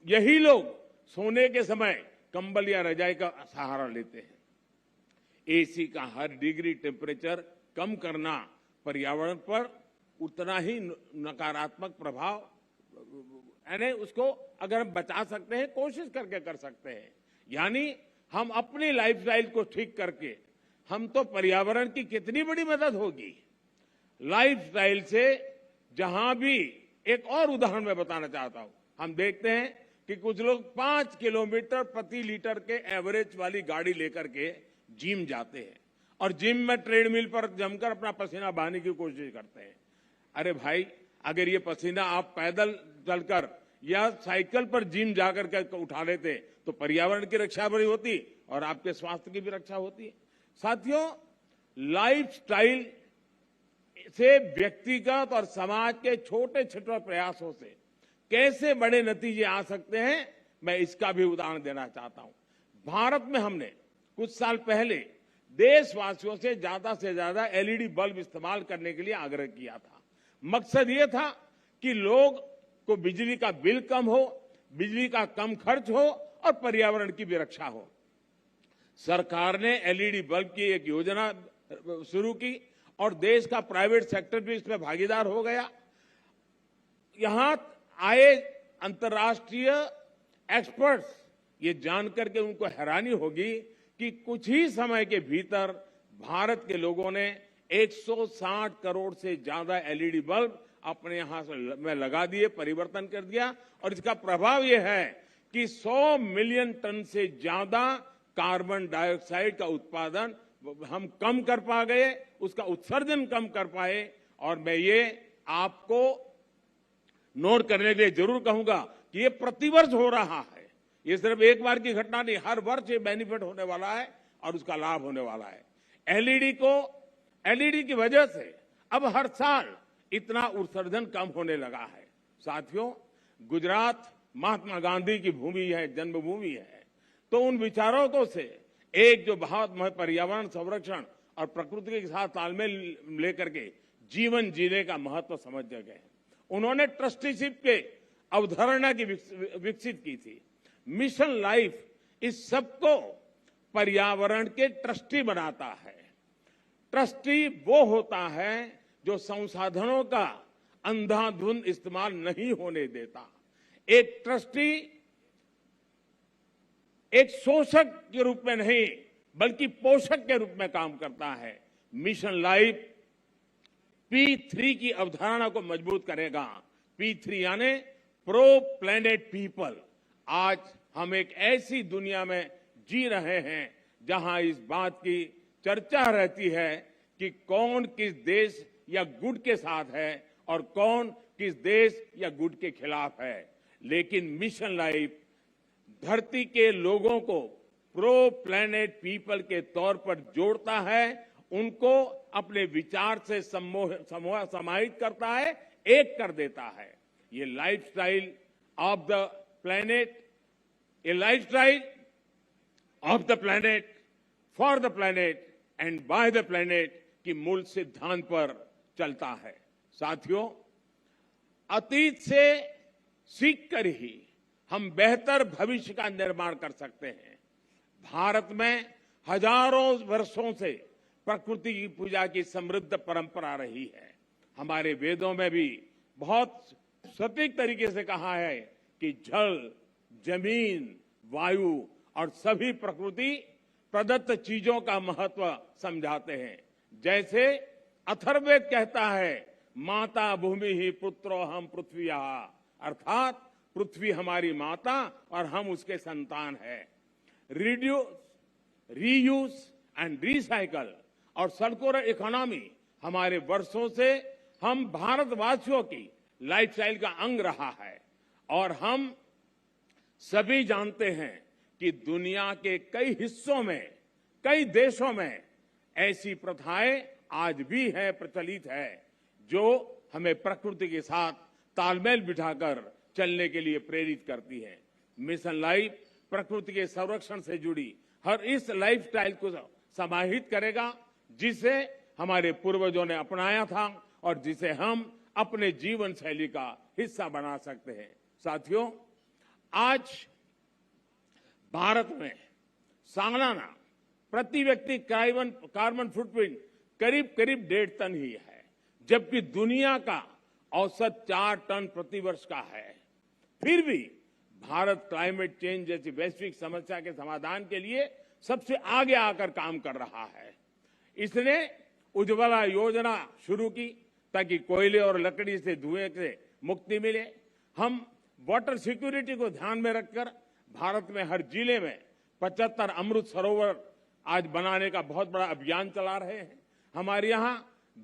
यही लोग सोने के समय कंबल या रजाई का सहारा लेते हैं। एसी का हर डिग्री टेम्परेचर कम करना पर्यावरण पर उतना ही नकारात्मक प्रभाव, यानी उसको अगर हम बचा सकते हैं कोशिश करके कर सकते हैं। यानी हम अपनी लाइफस्टाइल को ठीक करके हम तो पर्यावरण की कितनी बड़ी मदद होगी। लाइफस्टाइल से जहां भी एक और उदाहरण मैं बताना चाहता हूं, हम देखते हैं कि कुछ लोग 5 किलोमीटर प्रति लीटर के एवरेज वाली गाड़ी लेकर के जिम जाते हैं और जिम में ट्रेडमिल पर जमकर अपना पसीना बहाने की कोशिश करते हैं। अरे भाई, अगर ये पसीना आप पैदल चलकर या साइकिल पर जिम जाकर के उठा लेते तो पर्यावरण की रक्षा भी होती और आपके स्वास्थ्य की भी रक्षा होती। साथियों, लाइफस्टाइल से व्यक्तिगत और समाज के छोटे छोटे प्रयासों से कैसे बड़े नतीजे आ सकते हैं, मैं इसका भी उदाहरण देना चाहता हूं। भारत में हमने कुछ साल पहले देशवासियों से ज्यादा एलईडी बल्ब इस्तेमाल करने के लिए आग्रह किया था। मकसद ये था कि लोग को बिजली का बिल कम हो, बिजली का कम खर्च हो और पर्यावरण की भी रक्षा हो। सरकार ने एलईडी बल्ब की एक योजना शुरू की और देश का प्राइवेट सेक्टर भी इसमें भागीदार हो गया। यहां आए अंतर्राष्ट्रीय एक्सपर्ट्स ये जानकर के उनको हैरानी होगी कि कुछ ही समय के भीतर भारत के लोगों ने 160 करोड़ से ज्यादा एलईडी बल्ब अपने यहां में लगा दिए, परिवर्तन कर दिया। और इसका प्रभाव यह है कि 100 मिलियन टन से ज्यादा कार्बन डाइऑक्साइड का उत्पादन हम कम कर पा गए, उसका उत्सर्जन कम कर पाए। और मैं ये आपको नोट करने के लिए जरूर कहूंगा कि ये प्रतिवर्ष हो रहा है, ये सिर्फ एक बार की घटना नहीं, हर वर्ष ये बेनिफिट होने वाला है और उसका लाभ होने वाला है। एलईडी की वजह से अब हर साल इतना उत्सर्जन कम होने लगा है। साथियों, गुजरात महात्मा गांधी की भूमि है, जन्मभूमि है, तो उन विचारकों से एक जो बहुत पर्यावरण संरक्षण और प्रकृति के साथ तालमेल लेकर के जीवन जीने का महत्व समझ गए। उन्होंने ट्रस्टीशिप के अवधारणा की विकसित की थी। मिशन लाइफ इस सबको पर्यावरण के ट्रस्टी बनाता है। ट्रस्टी वो होता है जो संसाधनों का अंधाधुंध इस्तेमाल नहीं होने देता। एक ट्रस्टी एक शोषक के रूप में नहीं बल्कि पोषक के रूप में काम करता है। मिशन लाइफ P3 की अवधारणा को मजबूत करेगा। P3 यानी प्रो प्लेनेट पीपल। आज हम एक ऐसी दुनिया में जी रहे हैं जहां इस बात की चर्चा रहती है कि कौन किस देश या गुट के साथ है और कौन किस देश या गुट के खिलाफ है। लेकिन मिशन लाइफ धरती के लोगों को प्रो प्लैनेट पीपल के तौर पर जोड़ता है, उनको अपने विचार से समाहित करता है, एक कर देता है। ये lifestyle of the planet, A lifestyle of the planet, for the planet and by the planet की मूल सिद्धांत पर चलता है। साथियों, अतीत से सीखकर ही हम बेहतर भविष्य का निर्माण कर सकते हैं। भारत में हजारों वर्षों से प्रकृति की पूजा की समृद्ध परंपरा रही है। हमारे वेदों में भी बहुत सटीक तरीके से कहा है कि जल, जमीन, वायु और सभी प्रकृति प्रदत्त चीजों का महत्व समझाते हैं। जैसे अथर्ववेद कहता है, माता भूमि ही पुत्रो हम पृथ्वीया, अर्थात पृथ्वी हमारी माता और हम उसके संतान है। रिड्यूस, रीयूज एंड रिसाइकल और सर्कुलर इकोनॉमी हमारे वर्षों से हम भारतवासियों की लाइफस्टाइल का अंग रहा है। और हम सभी जानते हैं कि दुनिया के कई हिस्सों में, कई देशों में ऐसी प्रथाएं आज भी है, प्रचलित है, जो हमें प्रकृति के साथ तालमेल बिठाकर चलने के लिए प्रेरित करती है। मिशन लाइफ प्रकृति के संरक्षण से जुड़ी हर इस लाइफस्टाइल को समाहित करेगा, जिसे हमारे पूर्वजों ने अपनाया था और जिसे हम अपने जीवन शैली का हिस्सा बना सकते हैं। साथियों, आज भारत में सालाना प्रति व्यक्ति कार्बन फुटप्रिंट करीब 1.5 टन ही है, जबकि दुनिया का औसत 4 टन प्रति वर्ष का है। फिर भी भारत क्लाइमेट चेंज जैसी वैश्विक समस्या के समाधान के लिए सबसे आगे आकर काम कर रहा है। इसने उज्ज्वला योजना शुरू की ताकि कोयले और लकड़ी से धुएं से मुक्ति मिले। हम वाटर सिक्योरिटी को ध्यान में रखकर भारत में हर जिले में 75 अमृत सरोवर आज बनाने का बहुत बड़ा अभियान चला रहे हैं। हमारे यहाँ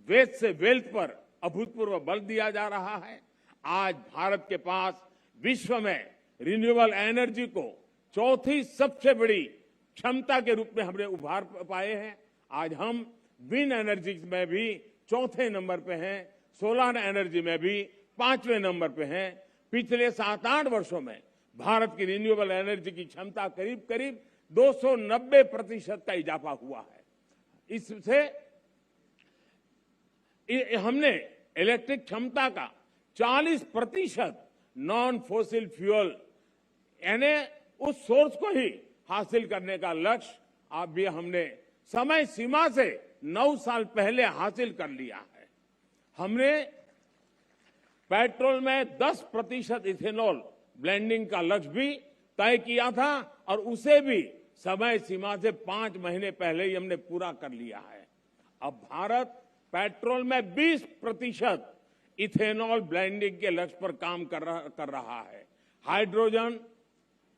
वेस्ट से वेल्थ पर अभूतपूर्व बल दिया जा रहा है। आज भारत के पास विश्व में रिन्यूएबल एनर्जी को चौथी सबसे बड़ी क्षमता के रूप में हमने उभार पाए हैं। आज हम विंड एनर्जी में भी चौथे नंबर पे हैं, सोलर एनर्जी में भी 5वें नंबर पे हैं। पिछले 7-8 वर्षों में भारत की रिन्यूएबल एनर्जी की क्षमता करीब 290% का इजाफा हुआ है। इससे हमने इलेक्ट्रिक क्षमता का 40% नॉन फोसिल फ्यूल यानी उस सोर्स को ही हासिल करने का लक्ष्य अब भी हमने समय सीमा से 9 साल पहले हासिल कर लिया है। हमने पेट्रोल में 10% इथेनॉल ब्लेंडिंग का लक्ष्य भी तय किया था और उसे भी समय सीमा से 5 महीने पहले ही हमने पूरा कर लिया है। अब भारत पेट्रोल में 20% इथेनॉल ब्लेंडिंग के लक्ष्य पर काम कर रहा है। हाइड्रोजन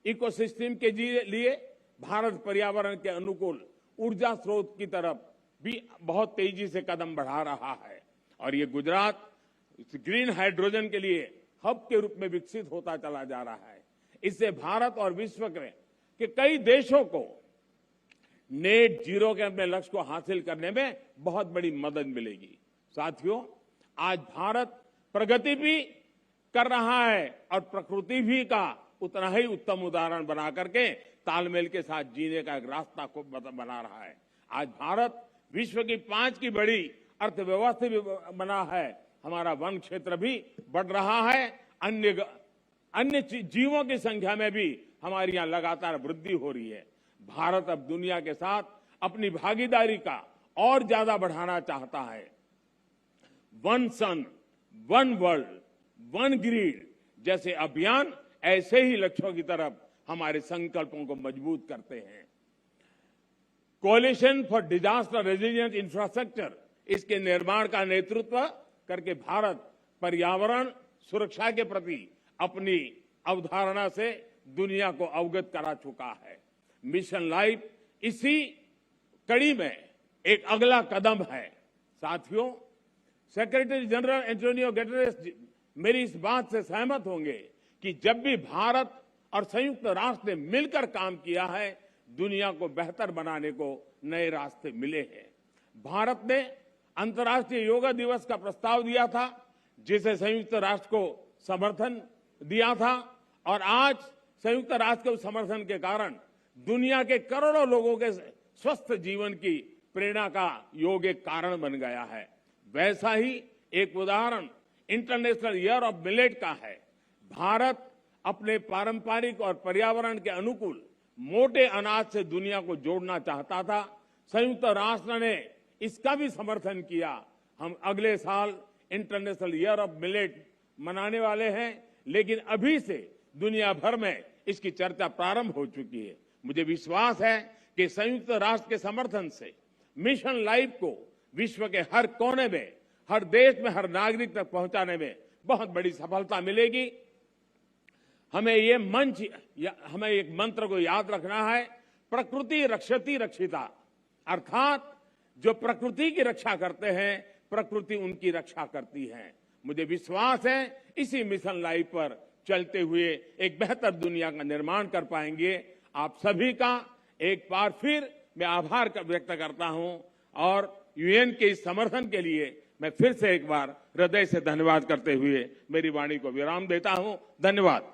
इकोसिस्टम के लिए भारत पर्यावरण के अनुकूल ऊर्जा स्रोत की तरफ भी बहुत तेजी से कदम बढ़ा रहा है और ये गुजरात ग्रीन हाइड्रोजन के लिए हब के रूप में विकसित होता चला जा रहा है। इससे भारत और विश्व के कई देशों को नेट जीरो के अपने लक्ष्य को हासिल करने में बहुत बड़ी मदद मिलेगी। साथियों, आज भारत प्रगति भी कर रहा है और प्रकृति भी का उतना ही उत्तम उदाहरण बना करके तालमेल के साथ जीने का एक रास्ता को बना रहा है। आज भारत विश्व की 5 की बड़ी अर्थव्यवस्था भी बना है। हमारा वन क्षेत्र भी बढ़ रहा है। अन्य जीवों की संख्या में भी हमारी यहाँ लगातार वृद्धि हो रही है। भारत अब दुनिया के साथ अपनी भागीदारी का और ज्यादा बढ़ाना चाहता है। वन सन, वन वर्ल्ड, वन ग्रिड जैसे अभियान ऐसे ही लक्ष्यों की तरफ हमारे संकल्पों को मजबूत करते हैं। Coalition for disaster resilient infrastructure, इसके निर्माण का नेतृत्व करके भारत पर्यावरण सुरक्षा के प्रति अपनी अवधारणा से दुनिया को अवगत करा चुका है। मिशन लाइफ इसी कड़ी में एक अगला कदम है। साथियों, सेक्रेटरी जनरल एंटोनियो गुटेरेस मेरी इस बात से सहमत होंगे कि जब भी भारत और संयुक्त राष्ट्र ने मिलकर काम किया है, दुनिया को बेहतर बनाने को नए रास्ते मिले हैं। भारत ने अंतर्राष्ट्रीय योगा दिवस का प्रस्ताव दिया था, जिसे संयुक्त राष्ट्र को समर्थन दिया था, और आज संयुक्त राष्ट्र के समर्थन के कारण दुनिया के करोड़ों लोगों के स्वस्थ जीवन की प्रेरणा का योग एक कारण बन गया है। वैसा ही एक उदाहरण इंटरनेशनल ईयर ऑफ मिलेट का है। भारत अपने पारंपरिक और पर्यावरण के अनुकूल मोटे अनाज से दुनिया को जोड़ना चाहता था। संयुक्त राष्ट्र ने इसका भी समर्थन किया। हम अगले साल इंटरनेशनल ईयर ऑफ मिलेट मनाने वाले हैं, लेकिन अभी से दुनिया भर में इसकी चर्चा प्रारंभ हो चुकी है। मुझे विश्वास है कि संयुक्त राष्ट्र के समर्थन से मिशन लाइफ को विश्व के हर कोने में, हर देश में, हर नागरिक तक पहुंचाने में बहुत बड़ी सफलता मिलेगी। हमें एक मंत्र को याद रखना है, प्रकृति रक्षति रक्षिता, अर्थात जो प्रकृति की रक्षा करते हैं, प्रकृति उनकी रक्षा करती है। मुझे विश्वास है इसी मिशन लाइफ पर चलते हुए एक बेहतर दुनिया का निर्माण कर पाएंगे। आप सभी का एक बार फिर मैं आभार व्यक्त करता हूं, और यूएन के इस समर्थन के लिए मैं फिर से एक बार हृदय से धन्यवाद करते हुए मेरी वाणी को विराम देता हूं। धन्यवाद।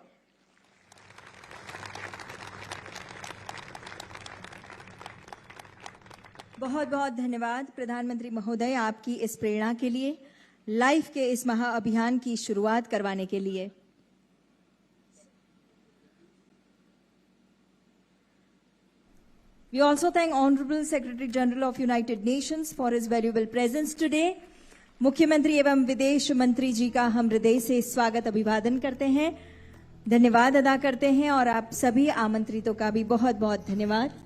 बहुत बहुत धन्यवाद प्रधानमंत्री महोदय, आपकी इस प्रेरणा के लिए, लाइफ के इस महाअभियान की शुरुआत करवाने के लिए। We also thank Honorable Secretary General of United Nations for his valuable presence today. मुख्यमंत्री एवं विदेश मंत्री जी का हम हृदय से स्वागत अभिवादन करते हैं, धन्यवाद अदा करते हैं, और आप सभी आमंत्रितों का भी बहुत बहुत धन्यवाद।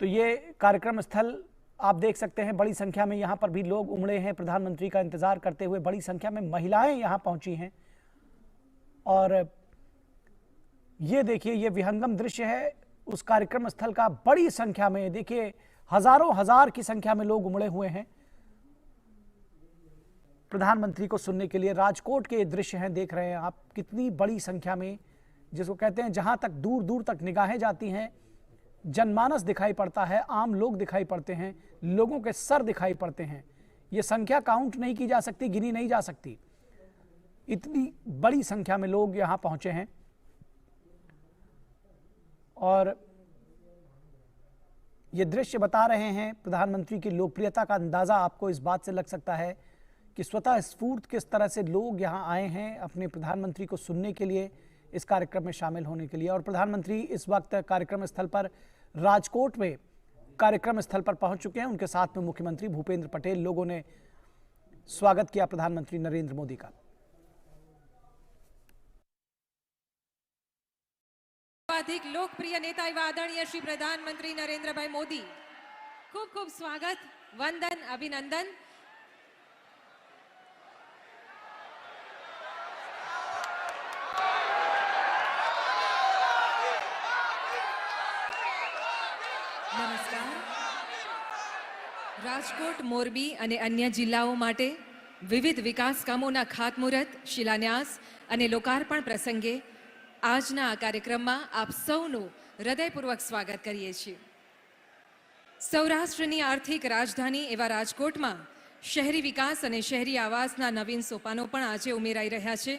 तो ये कार्यक्रम स्थल आप देख सकते हैं, बड़ी संख्या में यहाँ पर भी लोग उमड़े हैं प्रधानमंत्री का इंतजार करते हुए। बड़ी संख्या में महिलाएं यहाँ पहुंची हैं, और ये देखिए, ये विहंगम दृश्य है उस कार्यक्रम स्थल का। बड़ी संख्या में देखिए, हजारों हजार की संख्या में लोग उमड़े हुए हैं प्रधानमंत्री को सुनने के लिए। राजकोट के ये दृश्य हैं, देख रहे हैं आप, कितनी बड़ी संख्या में, जिसको कहते हैं जहां तक दूर दूर तक निगाहें जाती हैं, जनमानस दिखाई पड़ता है, आम लोग दिखाई पड़ते हैं, लोगों के सर दिखाई पड़ते हैं। ये संख्या काउंट नहीं की जा सकती, गिनी नहीं जा सकती, इतनी बड़ी संख्या में लोग यहां पहुंचे हैं। और ये दृश्य बता रहे हैं प्रधानमंत्री की लोकप्रियता का अंदाजा आपको इस बात से लग सकता है कि स्वतः स्फूर्त किस तरह से लोग यहां आए हैं अपने प्रधानमंत्री को सुनने के लिए, इस कार्यक्रम में शामिल होने के लिए। और प्रधानमंत्री इस वक्त कार्यक्रम स्थल पर, राजकोट में कार्यक्रम स्थल पर पहुंच चुके हैं। उनके साथ में मुख्यमंत्री भूपेंद्र पटेल, लोगों ने स्वागत किया प्रधानमंत्री नरेंद्र मोदी का। अधिक लोकप्रिय नेता एवं आदरणीय श्री प्रधानमंत्री नरेंद्र भाई मोदी, खूब खूब स्वागत, वंदन, अभिनंदन। નમસ્કાર। રાજકોટ, મોરબી અને અન્ય જિલ્લાઓ માટે વિવિધ વિકાસ કામોના ખાતમુહૂર્ત, શિલાન્યાસ અને લોકાર્પણ પ્રસંગે આજના આ કાર્યક્રમમાં આપ સૌનું હૃદયપૂર્વક સ્વાગત કરીએ છીએ। સૌરાષ્ટ્રની આર્થિક રાજધાની એવા રાજકોટમાં શહેરી વિકાસ અને શહેરી આવાસના નવીન સોપાનો પણ આજે ઉમેરાઈ રહ્યા છે।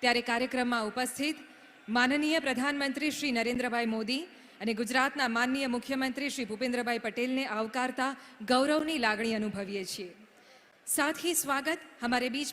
ત્યારે કાર્યક્રમમાં ઉપસ્થિત માનનીય પ્રધાનમંત્રી શ્રી નરેન્દ્રભાઈ મોદી અને ગુજરાતના માનનીય મુખ્યમંત્રી શ્રી ભૂપેન્દ્રભાઈ પટેલને આવકારતા ગૌરવની લાગણી અનુભવીએ છીએ। साथ ही स्वागत हमारे बीच